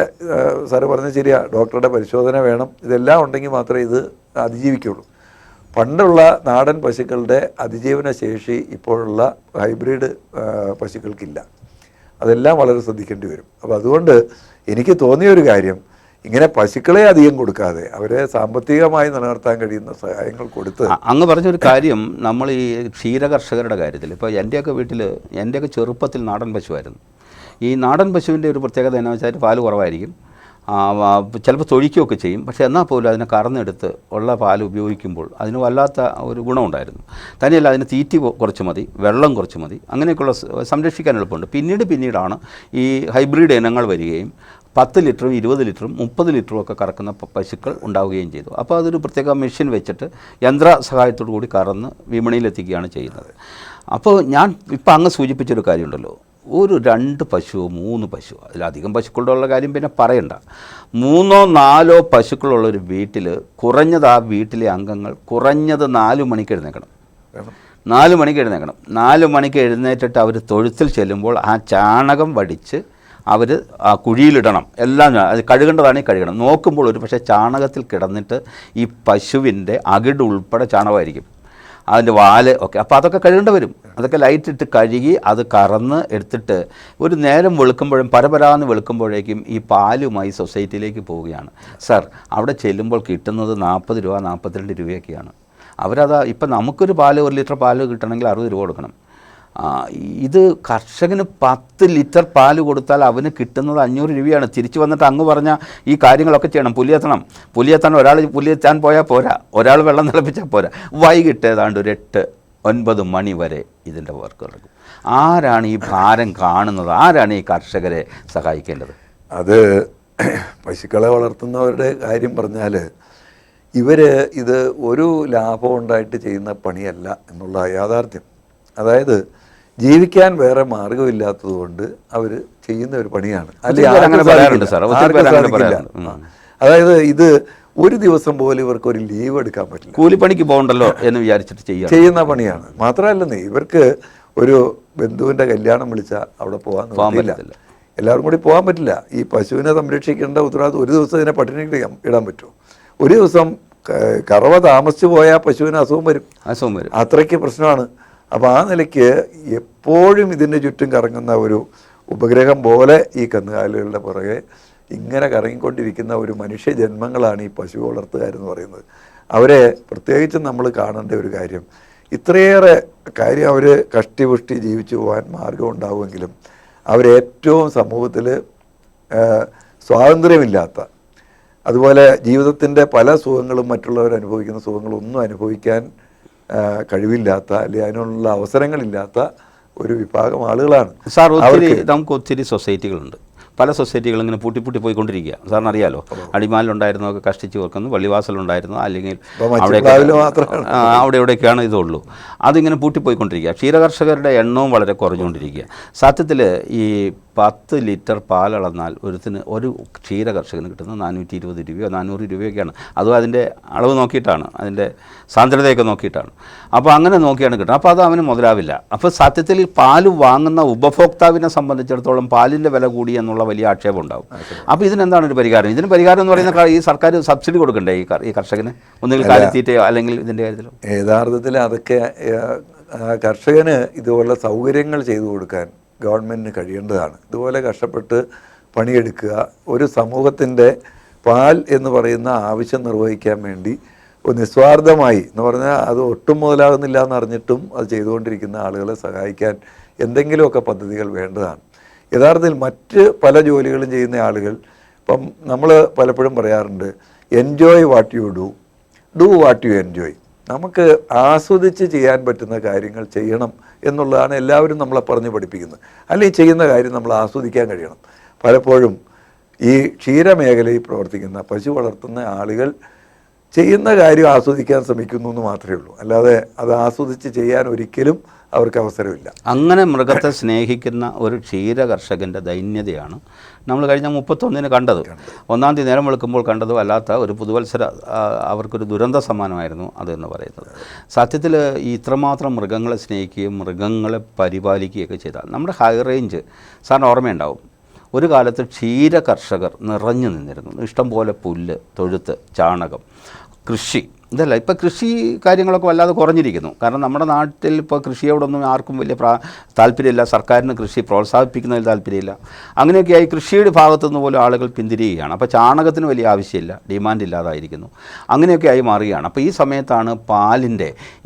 സാറ് പറഞ്ഞത് ശരിയാ, ഡോക്ടറുടെ പരിശോധന വേണം. ഇതെല്ലാം ഉണ്ടെങ്കിൽ മാത്രമേ ഇത് അതിജീവിക്കുള്ളൂ. പണ്ടുള്ള നാടൻ പശുക്കളുടെ അതിജീവന ശേഷി ഇപ്പോഴുള്ള ഹൈബ്രിഡ് പശുക്കൾക്കില്ല. അതെല്ലാം വളരെ ശ്രദ്ധിക്കേണ്ടി വരും. അപ്പോൾ അതുകൊണ്ട് എനിക്ക് തോന്നിയൊരു കാര്യം, ഇങ്ങനെ പശുക്കളെ അധികം കൊടുക്കാതെ അവരെ സാമ്പത്തികമായി നിലനിർത്താൻ കഴിയുന്ന സഹായങ്ങൾ കൊടുത്ത്. അങ്ങ് പറഞ്ഞൊരു കാര്യം, നമ്മൾ ഈ ക്ഷീരകർഷകരുടെ കാര്യത്തിൽ ഇപ്പോൾ എൻ്റെയൊക്കെ വീട്ടിൽ, എൻ്റെയൊക്കെ ചെറുപ്പത്തിൽ നാടൻ പശുവായിരുന്നു. ഈ നാടൻ പശുവിൻ്റെ ഒരു പ്രത്യേകത എന്നാ വെച്ചാൽ പാല് കുറവായിരിക്കും, ചിലപ്പോൾ തൊഴിക്കുകയൊക്കെ ചെയ്യും. പക്ഷേ എന്നാൽ പോലും അതിനെ കറന്നെടുത്ത് ഉള്ള പാൽ ഉപയോഗിക്കുമ്പോൾ അതിന് വല്ലാത്ത ഒരു ഗുണമുണ്ടായിരുന്നു. തന്നെയല്ല, അതിന് തീറ്റി കുറച്ച് മതി, വെള്ളം കുറച്ച് മതി, അങ്ങനെയൊക്കെയുള്ള സംരക്ഷിക്കാൻ എളുപ്പമുണ്ട്. പിന്നീടാണ് ഈ ഹൈബ്രിഡ് ഇനങ്ങൾ വരികയും 10 ലിറ്ററും 20 ലിറ്ററും 30 ലിറ്ററും ഒക്കെ കറക്കുന്ന പശുക്കൾ ഉണ്ടാവുകയും ചെയ്തു. അപ്പോൾ അതൊരു പ്രത്യേക മെഷീൻ വെച്ചിട്ട് യന്ത്ര സഹായത്തോടു കൂടി കറന്ന് വിപണിയിലെത്തിക്കുകയാണ് ചെയ്യുന്നത്. അപ്പോൾ ഞാൻ ഇപ്പം അങ്ങ് സൂചിപ്പിച്ചൊരു കാര്യമുണ്ടല്ലോ, ഒരു 2 പശുവോ 3 പശുവോ, അതിലധികം പശുക്കളുടെ ഉള്ള കാര്യം പിന്നെ പറയണ്ട. 3-4 പശുക്കളുള്ളൊരു വീട്ടിൽ കുറഞ്ഞത് ആ വീട്ടിലെ അംഗങ്ങൾ കുറഞ്ഞത് 4 മണിക്ക് എഴുന്നേക്കണം. 4 മണിക്ക് എഴുന്നേക്കണം. 4 മണിക്ക് എഴുന്നേറ്റിട്ട് അവർ തൊഴുത്തിൽ ചെല്ലുമ്പോൾ ആ ചാണകം വടിച്ച് അവർ ആ കുഴിയിലിടണം. എല്ലാം അത് കഴുകേണ്ടതാണെങ്കിൽ കഴുകണം. നോക്കുമ്പോൾ ഒരു പക്ഷേ ചാണകത്തിൽ കിടന്നിട്ട് ഈ പശുവിൻ്റെ അകിട് ഉൾപ്പെടെ ചാണകമായിരിക്കും, അതിൻ്റെ വാല് ഒക്കെ. അപ്പോൾ അതൊക്കെ കഴുകേണ്ടി വരും. അതൊക്കെ ലൈറ്റിട്ട് കഴുകി അത് കറന്ന് എടുത്തിട്ട് ഒരു നേരം വെളുക്കുമ്പോഴും പരപരാന്ന് വെളുക്കുമ്പോഴേക്കും ഈ പാലുമായി സൊസൈറ്റിയിലേക്ക് പോവുകയാണ്. സാർ, അവിടെ ചെല്ലുമ്പോൾ കിട്ടുന്നത് 40 രൂപ 42 രൂപയൊക്കെയാണ്. അവരത് ഇപ്പം നമുക്കൊരു പാല് 1 ലിറ്റർ പാല് കിട്ടണമെങ്കിൽ 60 രൂപ കൊടുക്കണം. ഇത് കർഷകന് 10 ലിറ്റർ പാല് കൊടുത്താൽ അവന് കിട്ടുന്നത് 500 രൂപയാണ്. തിരിച്ചു വന്നിട്ട് അങ്ങ് പറഞ്ഞാൽ ഈ കാര്യങ്ങളൊക്കെ ചെയ്യണം. പുലിയെത്താൻ ഒരാൾ പുലിയെത്താൻ പോയാൽ പോരാ, ഒരാൾ വെള്ളം തിളപ്പിച്ചാൽ പോരാ. വൈകിട്ട് ഏതാണ്ട് ഒരു 8-9 മണി വരെ ഇതിൻ്റെ വർക്ക് നടക്കും. ആരാണ് ഈ ഭാരം കാണുന്നത്? ആരാണ് ഈ കർഷകരെ സഹായിക്കേണ്ടത്? അത് പശുക്കളെ വളർത്തുന്നവരുടെ കാര്യം പറഞ്ഞാൽ ഇത് ഒരു ലാഭം ഉണ്ടായിട്ട് ചെയ്യുന്ന പണിയല്ല എന്നുള്ള യാഥാർത്ഥ്യം. അതായത് ജീവിക്കാൻ വേറെ മാർഗമില്ലാത്തത് കൊണ്ട് അവർ ചെയ്യുന്ന ഒരു പണിയാണ്. അതായത് ഇത് ഒരു ദിവസം പോലും ഇവർക്ക് ഒരു ലീവ് എടുക്കാൻ പറ്റില്ല. കൂലിപ്പണിക്ക് പോകണ്ടല്ലോ എന്ന് വിചാരിച്ചിട്ട് ചെയ്യുന്ന പണിയാണ്. മാത്രമല്ലെന്നേ, ഇവർക്ക് ഒരു ബന്ധുവിൻ്റെ കല്യാണം വിളിച്ചാൽ അവിടെ പോകാൻ പറ്റില്ല. എല്ലാവരും കൂടി പോകാൻ പറ്റില്ല. ഈ പശുവിനെ സംരക്ഷിക്കേണ്ട ഉത്തരവാദിത്വം ഒരു ദിവസം ഇതിനെ പട്ടിണി ഇടാൻ പറ്റുമോ? ഒരു ദിവസം കറവ താമസിച്ചു പോയാൽ പശുവിന് അസുഖം വരും. അത്രയ്ക്ക് പ്രശ്നമാണ്. അപ്പോൾ ആ നിലയ്ക്ക് എപ്പോഴും ഇതിൻ്റെ ചുറ്റും കറങ്ങുന്ന ഒരു ഉപഗ്രഹം പോലെ ഈ കന്നുകാലികളുടെ പുറകെ ഇങ്ങനെ കറങ്ങിക്കൊണ്ടിരിക്കുന്ന ഒരു മനുഷ്യജന്മങ്ങളാണ് ഈ പശു വളർത്തുകാരെന്ന് പറയുന്നത്. അവരെ പ്രത്യേകിച്ചും നമ്മൾ കാണേണ്ട ഒരു കാര്യം, ഇത്രയേറെ കാര്യം അവർ കഷ്ടിപുഷ്ടി ജീവിച്ചു പോകാൻ മാർഗം ഉണ്ടാവുമെങ്കിലും അവരേറ്റവും സമൂഹത്തിൽ സ്വാതന്ത്ര്യമില്ലാത്ത, അതുപോലെ ജീവിതത്തിൻ്റെ പല സുഖങ്ങളും മറ്റുള്ളവർ അനുഭവിക്കുന്ന സുഖങ്ങളൊന്നും അനുഭവിക്കാൻ കഴിവില്ലാത്ത, അല്ലെങ്കിൽ അതിനുള്ള അവസരങ്ങളില്ലാത്ത ഒരു വിഭാഗം ആളുകളാണ്. സാർ, നമുക്ക് ഒത്തിരി സൊസൈറ്റികളുണ്ട്. പല സൊസൈറ്റികളും ഇങ്ങനെ പൂട്ടി പോയിക്കൊണ്ടിരിക്കുക. സാറിന് അറിയാലോ, അടിമാലിലുണ്ടായിരുന്നൊക്കെ കഷ്ടിച്ച് വെക്കുന്നു, വള്ളിവാസലുണ്ടായിരുന്നു, അല്ലെങ്കിൽ അവിടെ എവിടെയൊക്കെയാണ് ഇതുള്ളൂ. അതിങ്ങനെ പൂട്ടിപ്പോയിക്കൊണ്ടിരിക്കുക. ക്ഷീരകർഷകരുടെ എണ്ണവും വളരെ കുറഞ്ഞുകൊണ്ടിരിക്കുക. സത്യത്തിൽ ഈ 10 ലിറ്റർ പാലളന്നാൽ ഒരു ക്ഷീരകർഷകന് കിട്ടുന്നത് 420 രൂപയോ 400 രൂപയൊക്കെയാണ്. അതും അതിൻ്റെ അളവ് നോക്കിയിട്ടാണ്, അതിൻ്റെ സാന്ദ്രതയൊക്കെ നോക്കിയിട്ടാണ്. അപ്പോൾ അങ്ങനെ നോക്കിയാണ് കിട്ടുന്നത്. അപ്പോൾ അത് അവന് മുതലാവില്ല. അപ്പോൾ സത്യത്തിൽ പാല് വാങ്ങുന്ന ഉപഭോക്താവിനെ സംബന്ധിച്ചിടത്തോളം പാലിൻ്റെ വില കൂടി എന്നുള്ള വലിയ ആക്ഷേപം ഉണ്ടാവും. അപ്പോൾ ഇതിനെന്താണ് ഒരു പരിഹാരം? ഇതിന് പരിഹാരം എന്ന് പറയുന്ന ഈ സർക്കാർ സബ്സിഡി കൊടുക്കണ്ടേ ഈ കർഷകന്? ഒന്നുകിൽ കാലിത്തീറ്റയോ അല്ലെങ്കിൽ ഇതിൻ്റെ കാര്യത്തിലോ? യഥാർത്ഥത്തിൽ അതൊക്കെ കർഷകന് ഇതുപോലുള്ള സൗകര്യങ്ങൾ ചെയ്തു കൊടുക്കാൻ ഗവൺമെൻറ്റിന് കഴിയേണ്ടതാണ്. ഇതുപോലെ കഷ്ടപ്പെട്ട് പണിയെടുക്കുക, ഒരു സമൂഹത്തിൻ്റെ പാൽ എന്ന് പറയുന്ന ആവശ്യം നിർവഹിക്കാൻ വേണ്ടി നിസ്വാർത്ഥമായി എന്ന് പറഞ്ഞാൽ അത് ഒട്ടും മുതലാകുന്നില്ല എന്നറിഞ്ഞിട്ടും അത് ചെയ്തുകൊണ്ടിരിക്കുന്ന ആളുകളെ സഹായിക്കാൻ എന്തെങ്കിലുമൊക്കെ പദ്ധതികൾ വേണ്ടതാണ്. യഥാർത്ഥത്തിൽ മറ്റ് പല ജോലികളും ചെയ്യുന്ന ആളുകൾ, നമ്മൾ പലപ്പോഴും പറയാറുണ്ട്, enjoy what you do what you enjoy. നമുക്ക് ആസ്വദിച്ച് ചെയ്യാൻ പറ്റുന്ന കാര്യങ്ങൾ ചെയ്യണം എന്നുള്ളതാണ് എല്ലാവരും നമ്മളെ പറഞ്ഞ് പഠിപ്പിക്കുന്നത്. അല്ലെങ്കിൽ ചെയ്യുന്ന കാര്യം നമ്മൾ ആസ്വദിക്കാൻ കഴിയണം. പലപ്പോഴും ഈ ക്ഷീരമേഖലയിൽ പ്രവർത്തിക്കുന്ന പശു വളർത്തുന്ന ആളുകൾ ചെയ്യുന്ന കാര്യം ആസ്വദിക്കാൻ ശ്രമിക്കുന്നു എന്ന് മാത്രമേ ഉള്ളൂ. അല്ലാതെ അത് ആസ്വദിച്ച് ചെയ്യാൻ ഒരിക്കലും അവർക്ക് അവസരമില്ല. അങ്ങനെ മൃഗത്തെ സ്നേഹിക്കുന്ന ഒരു ക്ഷീര കർഷകൻ്റെ ദൈന്യതയാണ് നമ്മൾ കഴിഞ്ഞ 31-ന് കണ്ടത്. 1-ാം തീയതി നേരം വെളുക്കുമ്പോൾ കണ്ടതും അല്ലാത്ത ഒരു പുതുവത്സര അവർക്കൊരു ദുരന്ത സമ്മാനമായിരുന്നു അതെന്ന് പറയുന്നത്. സത്യത്തിൽ ഈ ഇത്രമാത്രം മൃഗങ്ങളെ സ്നേഹിക്കുകയും മൃഗങ്ങളെ പരിപാലിക്കുകയൊക്കെ ചെയ്താൽ നമ്മുടെ ഹൈ റേഞ്ച് സാറിന് ഓർമ്മയുണ്ടാവും. ഒരു കാലത്ത് ക്ഷീര കർഷകർ നിറഞ്ഞു നിന്നിരുന്നു. ഇഷ്ടംപോലെ പുല്ല്, തൊഴുത്ത്, ചാണകം, കൃഷി. ഇതല്ല ഇപ്പം കൃഷി കാര്യങ്ങളൊക്കെ വല്ലാതെ കുറഞ്ഞിരിക്കുന്നു. കാരണം നമ്മുടെ നാട്ടിൽ ഇപ്പോൾ കൃഷിയോടൊന്നും ആർക്കും വലിയ താല്പര്യമില്ല. സർക്കാരിന് കൃഷി പ്രോത്സാഹിപ്പിക്കുന്നതിൽ താല്പര്യമില്ല. അങ്ങനെയൊക്കെയായി കൃഷിയുടെ ഭാഗത്തുനിന്ന് പോലും ആളുകൾ പിന്തിരിയുകയാണ്. അപ്പോൾ ചാണകത്തിന് വലിയ ആവശ്യമില്ല, ഡിമാൻഡ് ഇല്ലാതായിരിക്കുന്നു. അങ്ങനെയൊക്കെ ആയി മാറുകയാണ്. അപ്പോൾ ഈ സമയത്താണ്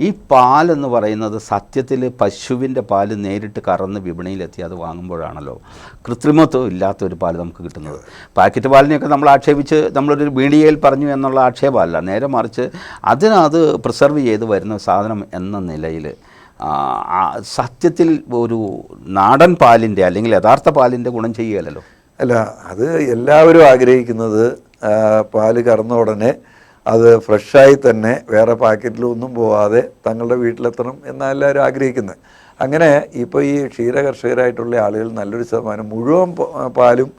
ഈ പാലെന്ന് പറയുന്നത് സത്യത്തിൽ പശുവിൻ്റെ പാല് നേരിട്ട് കറന്ന് വിപണിയിലെത്തി അത് വാങ്ങുമ്പോഴാണല്ലോ കൃത്രിമത്വം ഇല്ലാത്തൊരു പാല് നമുക്ക് കിട്ടുന്നത്. പാക്കറ്റ് പാലിനെയൊക്കെ നമ്മൾ ആക്ഷേപിച്ച് നമ്മളൊരു മീഡിയയിൽ പറഞ്ഞു എന്നുള്ള ആക്ഷേപമല്ല, നേരെ മറിച്ച് അതിനത് പ്രിസർവ് ചെയ്ത് വരുന്ന സാധനം എന്ന നിലയിൽ സത്യത്തിൽ ഒരു നാടൻ പാലിൻ്റെ അല്ലെങ്കിൽ യഥാർത്ഥ പാലിൻ്റെ ഗുണം ചെയ്യുകയല്ലോ. അല്ല, അത് എല്ലാവരും ആഗ്രഹിക്കുന്നത് പാല് കറന്ന ഉടനെ അത് ഫ്രഷായി തന്നെ വേറെ പാക്കറ്റിലൊന്നും പോവാതെ തങ്ങളുടെ വീട്ടിലെത്തണം എന്നാണ് എല്ലാവരും ആഗ്രഹിക്കുന്നത്. അങ്ങനെ ഇപ്പോൾ ഈ ക്ഷീര കർഷകരായിട്ടുള്ള ആളുകൾ നല്ലൊരു ശതമാനം മുഴുവൻ പാലും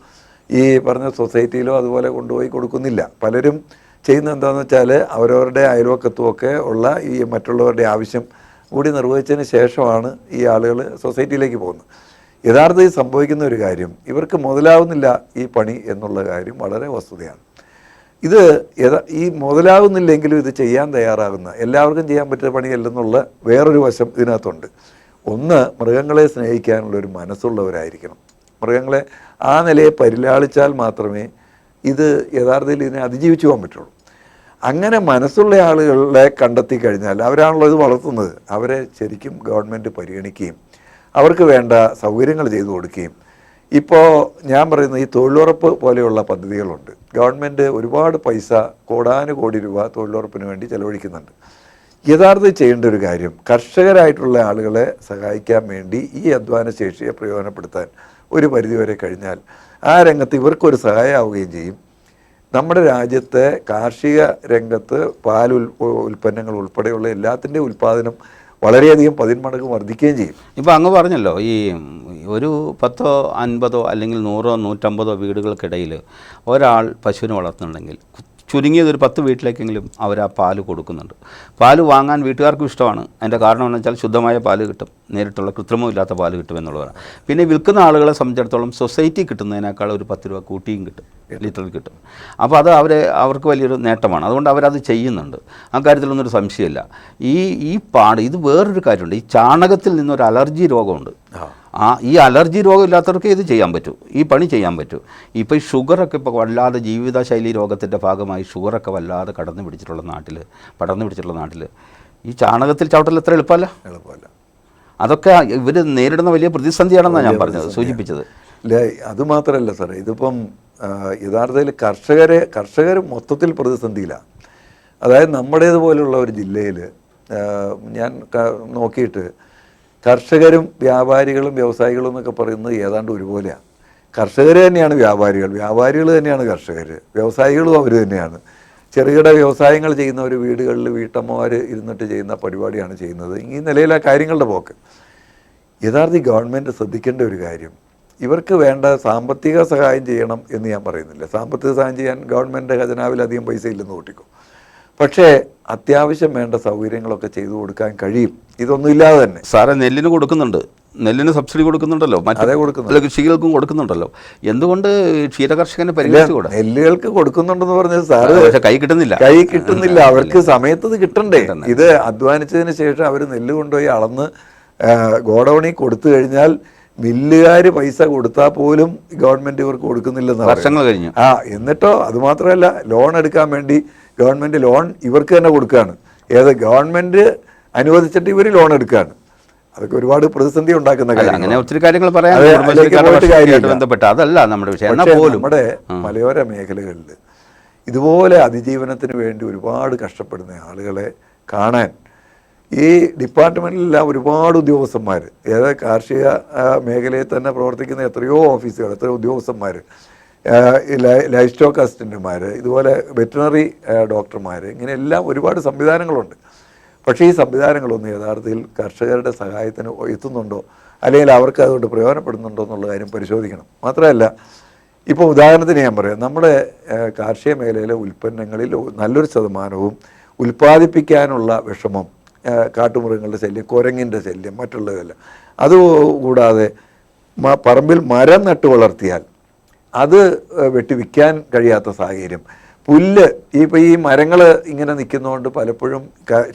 ഈ പറഞ്ഞ സൊസൈറ്റിയിലോ അതുപോലെ കൊണ്ടുപോയി കൊടുക്കുന്നില്ല. പലരും ചെയ്യുന്നത് എന്താണെന്ന് വെച്ചാൽ അവരവരുടെ അയൽവക്കത്തുമൊക്കെ ഉള്ള ഈ മറ്റുള്ളവരുടെ ആവശ്യം കൂടി നിർവഹിച്ചതിന് ശേഷമാണ് ഈ ആളുകൾ സൊസൈറ്റിയിലേക്ക് പോകുന്നത്. യഥാർത്ഥത്തിൽ സംഭവിക്കുന്ന ഒരു കാര്യം, ഇവർക്ക് മുതലാവുന്നില്ല ഈ പണി എന്നുള്ള കാര്യം വളരെ വസ്തുതയാണ്. ഇത് ഈ മുതലാവുന്നില്ലെങ്കിലും ഇത് ചെയ്യാൻ തയ്യാറാകുന്ന, എല്ലാവർക്കും ചെയ്യാൻ പറ്റുന്ന പണിയല്ലെന്നുള്ള വേറൊരു വശം ഇതിനകത്തുണ്ട്. ഒന്ന്, മൃഗങ്ങളെ സ്നേഹിക്കാനുള്ളൊരു മനസ്സുള്ളവരായിരിക്കണം. മൃഗങ്ങളെ ആ നിലയെ പരിലാളിച്ചാൽ മാത്രമേ ഇത് യഥാർത്ഥത്തിൽ ഇതിനെ അതിജീവിച്ചു പോകാൻ പറ്റുള്ളൂ. അങ്ങനെ മനസ്സുള്ള ആളുകളെ കണ്ടെത്തി കഴിഞ്ഞാൽ അവരാണല്ലോ ഇത് വളർത്തുന്നത്. അവരെ ശരിക്കും ഗവൺമെൻറ് പരിഗണിക്കുകയും അവർക്ക് വേണ്ട സൗകര്യങ്ങൾ ചെയ്തു കൊടുക്കുകയും, ഇപ്പോൾ ഞാൻ പറയുന്നത് ഈ തൊഴിലുറപ്പ് പോലെയുള്ള പദ്ധതികളുണ്ട്. ഗവൺമെൻറ് ഒരുപാട് പൈസ, കോടാനുകോടി രൂപ തൊഴിലുറപ്പിന് വേണ്ടി ചെലവഴിക്കുന്നുണ്ട്. യഥാർത്ഥത്തിൽ ചെയ്യേണ്ട ഒരു കാര്യം, കർഷകരായിട്ടുള്ള ആളുകളെ സഹായിക്കാൻ വേണ്ടി ഈ അധ്വാന ശേഷിയെ പ്രയോജനപ്പെടുത്താൻ ഒരു പരിധിവരെ കഴിഞ്ഞാൽ ആ രംഗത്ത് ഇവർക്കൊരു സഹായമാവുകയും ചെയ്യും. നമ്മുടെ രാജ്യത്തെ കാർഷിക രംഗത്ത് പാൽ ഉൽപ്പന്നങ്ങൾ ഉൾപ്പെടെയുള്ള എല്ലാത്തിൻ്റെ ഉൽപ്പാദനം വളരെയധികം 10 മടങ്ങ് വർദ്ധിക്കുകയും ചെയ്യും. ഇപ്പോൾ അങ്ങ് പറഞ്ഞല്ലോ, ഈ ഒരു 10, 50 അല്ലെങ്കിൽ 100, 150 വീടുകൾക്കിടയിൽ ഒരാൾ പശുവിനെ വളർത്തുന്നുണ്ടെങ്കിൽ ചുരുങ്ങിയത് ഒരു 10 വീട്ടിലേക്കെങ്കിലും അവർ ആ പാല് കൊടുക്കുന്നുണ്ട്. പാല് വാങ്ങാൻ വീട്ടുകാർക്കും ഇഷ്ടമാണ്. അതിൻ്റെ കാരണം എന്ന് വെച്ചാൽ ശുദ്ധമായ പാല് കിട്ടും, നേരിട്ടുള്ള കൃത്രിമമില്ലാത്ത പാല് കിട്ടും എന്നുള്ളതാണ്. പിന്നെ വിൽക്കുന്ന ആളുകളെ സംബന്ധിച്ചിടത്തോളം സൊസൈറ്റി കിട്ടുന്നതിനേക്കാൾ ഒരു 10 രൂപ കൂട്ടിയും കിട്ടും, ലിറ്ററിൽ കിട്ടും. അപ്പോൾ അത് അവർക്ക് വലിയൊരു നേട്ടമാണ്. അതുകൊണ്ട് അവരത് ചെയ്യുന്നുണ്ട്. ആ കാര്യത്തിലൊന്നൊരു സംശയമില്ല. ഇത് വേറൊരു കാര്യമുണ്ട്. ഈ ചാണകത്തിൽ നിന്നൊരു അലർജി രോഗമുണ്ട്. ഈ അലർജി രോഗം ഇല്ലാത്തവർക്ക് ഇത് ചെയ്യാൻ പറ്റൂ, ഈ പണി ചെയ്യാൻ പറ്റൂ. ഇപ്പോൾ ഈ ഷുഗറൊക്കെ ഇപ്പോൾ വല്ലാതെ ജീവിതശൈലി രോഗത്തിൻ്റെ ഭാഗമായി ഷുഗറൊക്കെ വല്ലാതെ പടർന്നു പിടിച്ചിട്ടുള്ള നാട്ടിൽ ഈ ചാണകത്തിൽ ചവിട്ടൽ എത്ര എളുപ്പമല്ല. അതൊക്കെ ഇവർ നേരിടുന്ന വലിയ പ്രതിസന്ധിയാണെന്നാണ് ഞാൻ പറഞ്ഞത്, സൂചിപ്പിച്ചത്. ഇല്ല, അതുമാത്രമല്ല സാറേ, ഇതിപ്പം യഥാർത്ഥത്തിൽ കർഷകർ മൊത്തത്തിൽ പ്രതിസന്ധിയിലാണ്. അതായത് നമ്മുടേതുപോലുള്ള ഒരു ജില്ലയിൽ ഞാൻ നോക്കിയിട്ട് കർഷകരും വ്യാപാരികളും വ്യവസായികളും എന്നൊക്കെ പറയുന്നത് ഏതാണ്ട് ഒരുപോലെയാണ്. കർഷകർ തന്നെയാണ് വ്യാപാരികൾ തന്നെയാണ് കർഷകർ, വ്യവസായികളും അവർ തന്നെയാണ്. ചെറുകിട വ്യവസായങ്ങൾ ചെയ്യുന്നവർ വീടുകളിൽ വീട്ടമ്മമാർ ഇരുന്നിട്ട് ചെയ്യുന്ന പരിപാടിയാണ് ചെയ്യുന്നത്. ഈ നിലയിലെ കാര്യങ്ങളുടെ പോക്ക്. യഥാർത്ഥ ഗവൺമെൻറ് ശ്രദ്ധിക്കേണ്ട ഒരു കാര്യം, ഇവർക്ക് വേണ്ട സാമ്പത്തിക സഹായം ചെയ്യണം എന്ന് ഞാൻ പറയുന്നില്ല. സാമ്പത്തിക സഹായം ചെയ്യാൻ ഗവൺമെൻറ് ഖജനാവിൽ അധികം പൈസ ഇല്ലെന്ന് കൂട്ടിക്കും. പക്ഷേ അത്യാവശ്യം വേണ്ട സൗകര്യങ്ങളൊക്കെ ചെയ്തു കൊടുക്കാൻ കഴിയും. ഇതൊന്നും ഇല്ലാതെ തന്നെ. സാറേ, നെല്ലിന് കൊടുക്കുന്നുണ്ട്, നെല്ലിന് സബ്സിഡി കൊടുക്കുന്നുണ്ടല്ലോ, മറ്റേ കൊടുക്കുന്നുണ്ട്, കൃഷികൾക്കും കൊടുക്കുന്നുണ്ടല്ലോ. എന്തുകൊണ്ട് ക്ഷീരകർഷകനെ പരിഗണിച്ചുകൂടാ? നെല്ലുകൾക്ക് കൊടുക്കുന്നുണ്ടെന്ന് പറഞ്ഞത് സാറ്, കൈ കിട്ടുന്നില്ല. അവർക്ക് സമയത്ത് ഇത് കിട്ടണ്ടേ? ഇത് അധ്വാനിച്ചതിന് ശേഷം അവർ നെല്ല് കൊണ്ടുപോയി അളന്ന് ഗോഡൌണിൽ കൊടുത്തു കഴിഞ്ഞാൽ മില്ലുകാർ പൈസ കൊടുത്താൽ പോലും ഗവൺമെൻറ് ഇവർക്ക് കൊടുക്കുന്നില്ലെന്ന് വർഷങ്ങൾ കഴിഞ്ഞു. എന്നിട്ടോ അതുമാത്രമല്ല, ലോൺ എടുക്കാൻ വേണ്ടി ഗവൺമെൻറ് ലോൺ ഇവർക്ക് തന്നെ കൊടുക്കുകയാണ്. ഗവൺമെൻറ് അനുവദിച്ചിട്ട് ഇവർ ലോൺ എടുക്കുകയാണ്. അതൊക്കെ ഒരുപാട് പ്രതിസന്ധി ഉണ്ടാക്കുന്ന കാര്യം. അങ്ങനെ ഒത്തിരി കാര്യങ്ങൾ പറയാൻ ബന്ധപ്പെട്ട അതല്ല നമ്മുടെ വിഷയം. നമ്മുടെ മലയോര മേഖലകളിൽ ഇതുപോലെ അതിജീവനത്തിന് വേണ്ടി ഒരുപാട് കഷ്ടപ്പെടുന്ന ആളുകളെ കാണാൻ ഈ ഡിപ്പാർട്ട്മെൻറ്റിലെല്ലാം ഒരുപാട് ഉദ്യോഗസ്ഥന്മാർ, ഏതായത് കാർഷിക മേഖലയിൽ തന്നെ പ്രവർത്തിക്കുന്ന എത്രയോ ഓഫീസുകൾ, എത്രയോ ഉദ്യോഗസ്ഥന്മാർ, ലൈഫ് സ്റ്റോക്ക് അസിസ്റ്റൻറ്റുമാർ, ഇതുപോലെ വെറ്റിനറി ഡോക്ടർമാർ, ഇങ്ങനെ എല്ലാം ഒരുപാട് സംവിധാനങ്ങളുണ്ട്. പക്ഷേ ഈ സംവിധാനങ്ങളൊന്നും യഥാർത്ഥത്തിൽ കർഷകരുടെ സഹായത്തിന് എത്തുന്നുണ്ടോ, അല്ലെങ്കിൽ അവർക്ക് അതുകൊണ്ട് പ്രയോജനപ്പെടുന്നുണ്ടോ എന്നുള്ള കാര്യം പരിശോധിക്കണം. മാത്രമല്ല, ഇപ്പോൾ ഉദാഹരണത്തിന് ഞാൻ പറയാം, നമ്മുടെ കാർഷിക മേഖലയിലെ ഉൽപ്പന്നങ്ങളിൽ നല്ലൊരു ശതമാനവും ഉൽപ്പാദിപ്പിക്കാനുള്ള വിഷമം, കാട്ടുമൃഗങ്ങളുടെ ശല്യം, കുരങ്ങിൻ്റെ ശല്യം, മറ്റുള്ളതെല്ലാം. അതുകൂടാതെ പറമ്പിൽ മരം നട്ടു വളർത്തിയാൽ അത് വെട്ടി വിൽക്കാൻ കഴിയാത്ത സാഹചര്യം, പുല്ല് ഇപ്പോൾ ഈ മരങ്ങൾ ഇങ്ങനെ നിൽക്കുന്നതുകൊണ്ട് പലപ്പോഴും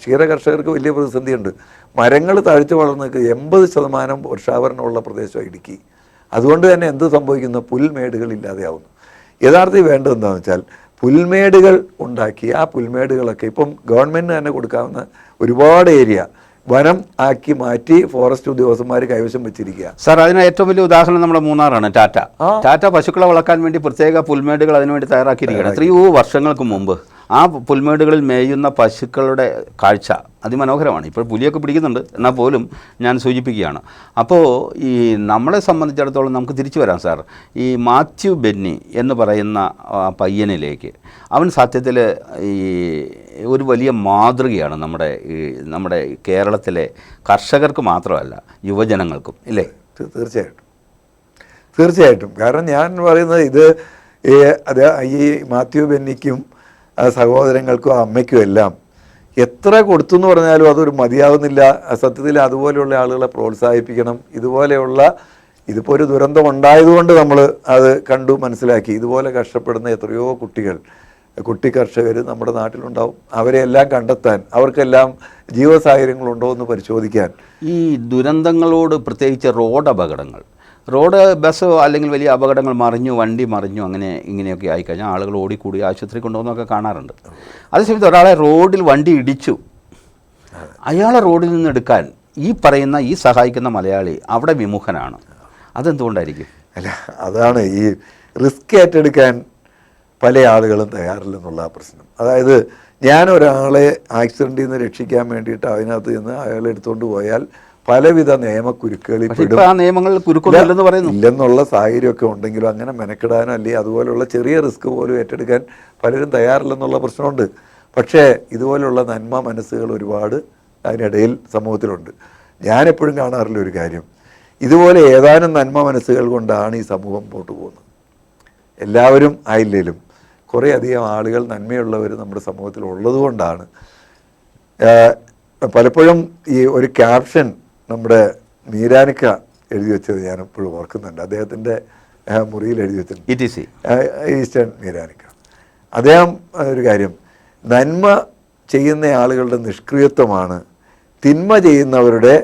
ക്ഷീര കർഷകർക്ക് വലിയ പ്രതിസന്ധിയുണ്ട്. മരങ്ങൾ താഴ്ച വളർന്ന് 80% വർഷാവരണമുള്ള പ്രദേശമാണ് ഇടുക്കി. അതുകൊണ്ട് തന്നെ എന്ത് സംഭവിക്കുന്നു? പുൽമേടുകൾ ഇല്ലാതെയാവുന്നു. യഥാർത്ഥത്തിൽ വേണ്ടത് എന്താണെന്ന് വെച്ചാൽ പുൽമേടുകൾ ഉണ്ടാക്കി ആ പുൽമേടുകളൊക്കെ ഇപ്പം ഗവൺമെൻറ്റിന് തന്നെ കൊടുക്കാവുന്ന ഒരുപാട് ഏരിയ വനം ആക്കി മാറ്റി ഫോറസ്റ്റ് ഉദ്യോഗസ്ഥന്മാർ കൈവശം വെച്ചിരിക്കുക. സാർ, അതിന് ഏറ്റവും വലിയ ഉദാഹരണം നമ്മുടെ മൂന്നാറാണ്. ടാറ്റ പശുക്കളെ വളർത്താൻ വേണ്ടി പ്രത്യേക പുൽമേടുകൾ അതിനുവേണ്ടി തയ്യാറാക്കിയിരിക്കുകയാണ്. എത്രയോ വർഷങ്ങൾക്ക് മുമ്പ് ആ പുൽമേടുകളിൽ മേയുന്ന പശുക്കളുടെ കാഴ്ച അതിമനോഹരമാണ്. ഇപ്പോൾ പുലിയൊക്കെ പിടിക്കുന്നുണ്ട്, എന്നാൽ പോലും ഞാൻ സൂചിപ്പിക്കുകയാണ്. അപ്പോൾ ഈ നമ്മളെ സംബന്ധിച്ചിടത്തോളം നമുക്ക് തിരിച്ചു വരാം സാർ. ഈ മാത്യു ബെന്നി എന്ന് പറയുന്ന പയ്യനിലേക്ക്, അവൻ സത്യത്തിൽ ഈ ഒരു വലിയ മാതൃകയാണ് നമ്മുടെ കേരളത്തിലെ കർഷകർക്ക് മാത്രമല്ല, യുവജനങ്ങൾക്കും, ഇല്ലേ? തീർച്ചയായിട്ടും. കാരണം ഞാൻ പറയുന്നത് ഇത് ഈ മാത്യു ബെന്നിക്കും സഹോദരങ്ങൾക്കും അമ്മയ്ക്കും എല്ലാം എത്ര കൊടുത്തു എന്ന് പറഞ്ഞാലും അതൊരു മതിയാവുന്നില്ല. സത്യത്തിൽ അതുപോലെയുള്ള ആളുകളെ പ്രോത്സാഹിപ്പിക്കണം. ഇതിപ്പോൾ ഒരു ദുരന്തം ഉണ്ടായതുകൊണ്ട് നമ്മൾ അത് കണ്ടു മനസ്സിലാക്കി. ഇതുപോലെ കഷ്ടപ്പെടുന്ന എത്രയോ കുട്ടി കർഷകർ നമ്മുടെ നാട്ടിലുണ്ടാവും. അവരെല്ലാം കണ്ടെത്താൻ, അവർക്കെല്ലാം ജീവസാഹചര്യങ്ങളുണ്ടോ എന്ന് പരിശോധിക്കാൻ. ഈ ദുരന്തങ്ങളോട് പ്രത്യേകിച്ച് റോഡ് ബസ് അല്ലെങ്കിൽ വലിയ അപകടങ്ങൾ വണ്ടി മറിഞ്ഞു ഇങ്ങനെയൊക്കെ ആയിക്കഴിഞ്ഞാൽ ആളുകൾ ഓടിക്കൂടി ആശുപത്രി കൊണ്ടുപോകുന്നതൊക്കെ കാണാറുണ്ട്. അതേസമയത്ത് ഒരാളെ റോഡിൽ വണ്ടി ഇടിച്ചു, അയാളെ റോഡിൽ നിന്ന് എടുക്കാൻ ഈ സഹായിക്കുന്ന മലയാളി അവിടെ വിമുഖനാണ്. അതെന്തുകൊണ്ടായിരിക്കും? അല്ല, അതാണ് ഈ റിസ്ക് ഏറ്റെടുക്കാൻ പല ആളുകളും തയ്യാറില്ലെന്നുള്ള പ്രശ്നം. അതായത് ഞാൻ ഒരാളെ ആക്സിഡൻറ്റിൽ നിന്ന് രക്ഷിക്കാൻ വേണ്ടിയിട്ട് അതിനകത്ത് നിന്ന് അയാളെ എടുത്തുകൊണ്ട് പോയാൽ പലവിധ നിയമക്കുരുക്കുകളിൽ ഇല്ലെന്നുള്ള സാഹചര്യമൊക്കെ ഉണ്ടെങ്കിലും അങ്ങനെ മെനക്കെടാനോ അല്ലെങ്കിൽ അതുപോലുള്ള ചെറിയ റിസ്ക് പോലും ഏറ്റെടുക്കാൻ പലരും തയ്യാറില്ലെന്നുള്ള പ്രശ്നമുണ്ട്. പക്ഷേ ഇതുപോലുള്ള നന്മ മനസ്സുകൾ ഒരുപാട് അതിനിടയിൽ സമൂഹത്തിലുണ്ട്. ഞാനെപ്പോഴും കാണാറുള്ള ഒരു കാര്യം, ഇതുപോലെ ഏതാനും നന്മ മനസ്സുകൾ കൊണ്ടാണ് ഈ സമൂഹം മുമ്പോട്ട് പോകുന്നത്. എല്ലാവരും ആയില്ലേലും കുറേയധികം ആളുകൾ നന്മയുള്ളവർ നമ്മുടെ സമൂഹത്തിൽ ഉള്ളതുകൊണ്ടാണ്. പലപ്പോഴും ഈ ഒരു ക്യാപ്ഷൻ നമ്മുടെ മീരാനിക്ക എഴുതി വെച്ചത് ഞാൻ എപ്പോഴും ഓർക്കുന്നുണ്ട്. അദ്ദേഹത്തിൻ്റെ മുറിയിൽ എഴുതി വെച്ചിട്ടുണ്ട്, ഈസ്റ്റേൺ മീരാനിക്ക. അദ്ദേഹം ഒരു കാര്യം, നന്മ ചെയ്യുന്ന ആളുകളുടെ നിഷ്ക്രിയത്വമാണ് തിന്മ ചെയ്യുന്നവരുടെ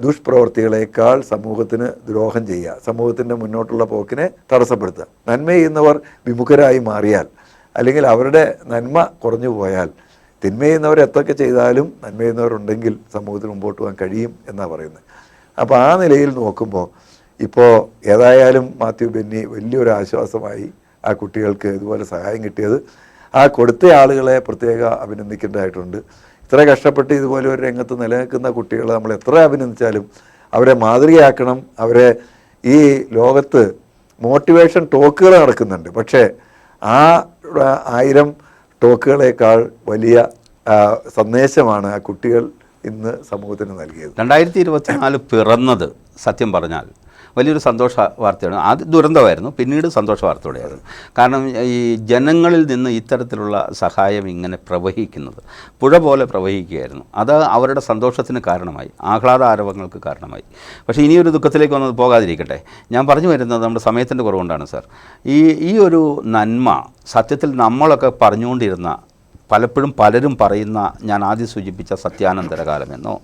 ദുഷ്പ്രവർത്തികളേക്കാൾ സമൂഹത്തിന് ദ്രോഹം ചെയ്യുക, സമൂഹത്തിൻ്റെ മുന്നോട്ടുള്ള പോക്കിനെ തടസ്സപ്പെടുത്തുക. നന്മ ചെയ്യുന്നവർ വിമുഖരായി മാറിയാൽ അല്ലെങ്കിൽ അവരുടെ നന്മ കുറഞ്ഞു പോയാൽ തിന്മ ചെയ്യുന്നവർ എത്രയൊക്കെ ചെയ്താലും നന്മ ചെയ്യുന്നവരുണ്ടെങ്കിൽ സമൂഹത്തിന് മുമ്പോട്ട് പോകാൻ കഴിയും എന്നാണ് പറയുന്നത്. അപ്പോൾ ആ നിലയിൽ നോക്കുമ്പോൾ ഇപ്പോൾ ഏതായാലും മാത്യു ബെന്നി വലിയൊരു ആശ്വാസമായി ആ കുട്ടികൾക്ക് ഇതുപോലെ സഹായം കിട്ടിയത്. ആ കൊടുത്ത ആളുകളെ പ്രത്യേക അഭിനന്ദിക്കേണ്ടതായിട്ടുണ്ട്. ഇത്ര കഷ്ടപ്പെട്ട് ഇതുപോലെ ഒരു രംഗത്ത് നിലനിൽക്കുന്ന കുട്ടികളെ നമ്മൾ എത്ര അഭിനന്ദിച്ചാലും അവരെ മാതൃകയാക്കണം. അവരെ ഈ ലോകത്ത് മോട്ടിവേഷൻ ടോക്കുകൾ നടക്കുന്നുണ്ട്, പക്ഷേ ആ 1000 ടോക്കുകളേക്കാൾ വലിയ സന്ദേശമാണ് ആ കുട്ടികൾ ഇന്ന് സമൂഹത്തിന് നൽകിയത്. 2024 പിറന്നത് സത്യം പറഞ്ഞാൽ വലിയൊരു സന്തോഷ വാർത്തയാണ്. ആദ്യം ദുരന്തമായിരുന്നു, പിന്നീട് സന്തോഷ വാർത്തയോടെയായിരുന്നു. കാരണം ഈ ജനങ്ങളിൽ നിന്ന് ഇത്തരത്തിലുള്ള സഹായം ഇങ്ങനെ പ്രവഹിക്കുന്നത് പുഴ പോലെ പ്രവഹിക്കുകയായിരുന്നു. അത് അവരുടെ സന്തോഷത്തിന് കാരണമായി, ആഹ്ലാദ ആരവങ്ങൾക്ക് കാരണമായി. പക്ഷേ ഇനിയൊരു ദുഃഖത്തിലേക്ക് വന്നത് പോകാതിരിക്കട്ടെ. ഞാൻ പറഞ്ഞു വരുന്നത് നമ്മുടെ സമയത്തിൻ്റെ കുറവുകൊണ്ടാണ് സാർ. ഈ ഒരു നന്മ സത്യത്തിൽ നമ്മളൊക്കെ പറഞ്ഞുകൊണ്ടിരുന്ന, പലപ്പോഴും പലരും പറയുന്ന, ഞാൻ ആദ്യം സൂചിപ്പിച്ച സത്യാനന്തരകാലമെന്നോ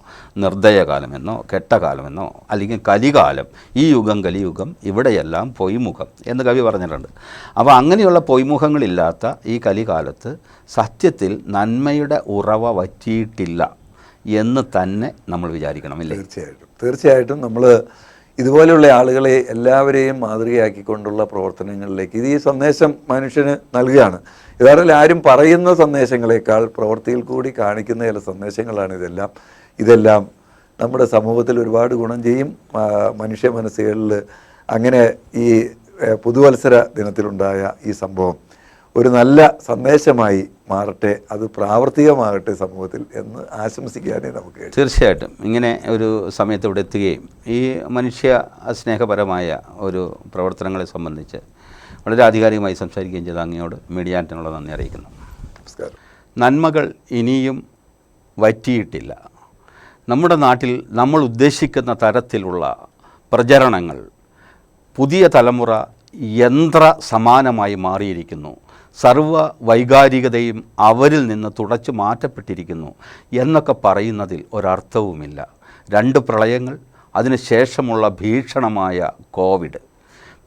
നിർദ്ദയകാലമെന്നോ കെട്ടകാലമെന്നോ അല്ലെങ്കിൽ കലികാലം, ഈ യുഗം കലിയുഗം, ഇവിടെയെല്ലാം പൊയ്മുഖം എന്ന് കവി പറഞ്ഞിട്ടുണ്ട്. അപ്പോൾ അങ്ങനെയുള്ള പൊയ്മുഖങ്ങളില്ലാത്ത ഈ കലികാലത്ത് സത്യത്തിൽ നന്മയുടെ ഉറവ വറ്റിയിട്ടില്ല എന്ന് തന്നെ നമ്മൾ വിചാരിക്കണം, ഇല്ലേ? തീർച്ചയായിട്ടും നമ്മൾ ഇതുപോലെയുള്ള ആളുകളെ എല്ലാവരെയും മാതൃകയാക്കിക്കൊണ്ടുള്ള പ്രവർത്തനങ്ങളിലേക്ക് ഇത് ഈ സന്ദേശം മനുഷ്യന് നൽകുകയാണ്. യഥാർത്ഥത്തിൽ ആരും പറയുന്ന സന്ദേശങ്ങളെക്കാൾ പ്രവൃത്തിയിൽ കൂടി കാണിക്കുന്ന ചില സന്ദേശങ്ങളാണ് ഇതെല്ലാം നമ്മുടെ സമൂഹത്തിൽ ഒരുപാട് ഗുണം ചെയ്യും. മനുഷ്യ മനസ്സുകളിൽ അങ്ങനെ ഈ പുതുവത്സര ദിനത്തിലുണ്ടായ ഈ സംഭവം ഒരു നല്ല സന്ദേശമായി മാറട്ടെ, അത് പ്രാവർത്തികമാകട്ടെ സമൂഹത്തിൽ എന്ന് ആശംസിക്കാനേ നമുക്ക് കഴിയും. തീർച്ചയായിട്ടും ഇങ്ങനെ ഒരു സമയത്ത് ഇവിടെ എത്തുകയും ഈ മനുഷ്യ സ്നേഹപരമായ ഒരു പ്രവർത്തനങ്ങളെ സംബന്ധിച്ച് വളരെ ആധികാരികമായി സംസാരിക്കുകയും ചെയ്ത അങ്ങയോട് മീഡിയ ആൻറ്റിനുള്ള നന്ദി അറിയിക്കുന്നു. നമസ്കാരം. നന്മകൾ ഇനിയും വറ്റിയിട്ടില്ല. നമ്മുടെ നാട്ടിൽ നമ്മൾ ഉദ്ദേശിക്കുന്ന തരത്തിലുള്ള പ്രചരണങ്ങൾ പുതിയ തലമുറ യന്ത്ര സമാനമായി മാറിയിരിക്കുന്നു. സർവ വൈകാരികതയും അവരിൽ നിന്ന് തുടച്ചു മാറ്റപ്പെട്ടിരിക്കുന്നു എന്നൊക്കെ പറയുന്നതിൽ ഒരർത്ഥവുമില്ല. 2 പ്രളയങ്ങൾ, അതിനുശേഷമുള്ള ഭീഷണമായ കോവിഡ്,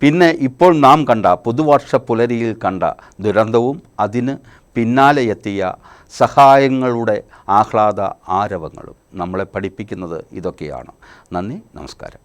പിന്നെ ഇപ്പോൾ നാം കണ്ട പുതുവർഷ പുലരിയിൽ കണ്ട ദുരന്തവും അതിന് പിന്നാലെ എത്തിയ സഹായങ്ങളുടെ ആഹ്ലാദ ആരവങ്ങളും നമ്മളെ പഠിപ്പിക്കുന്നത് ഇതൊക്കെയാണ്. നന്ദി, നമസ്കാരം.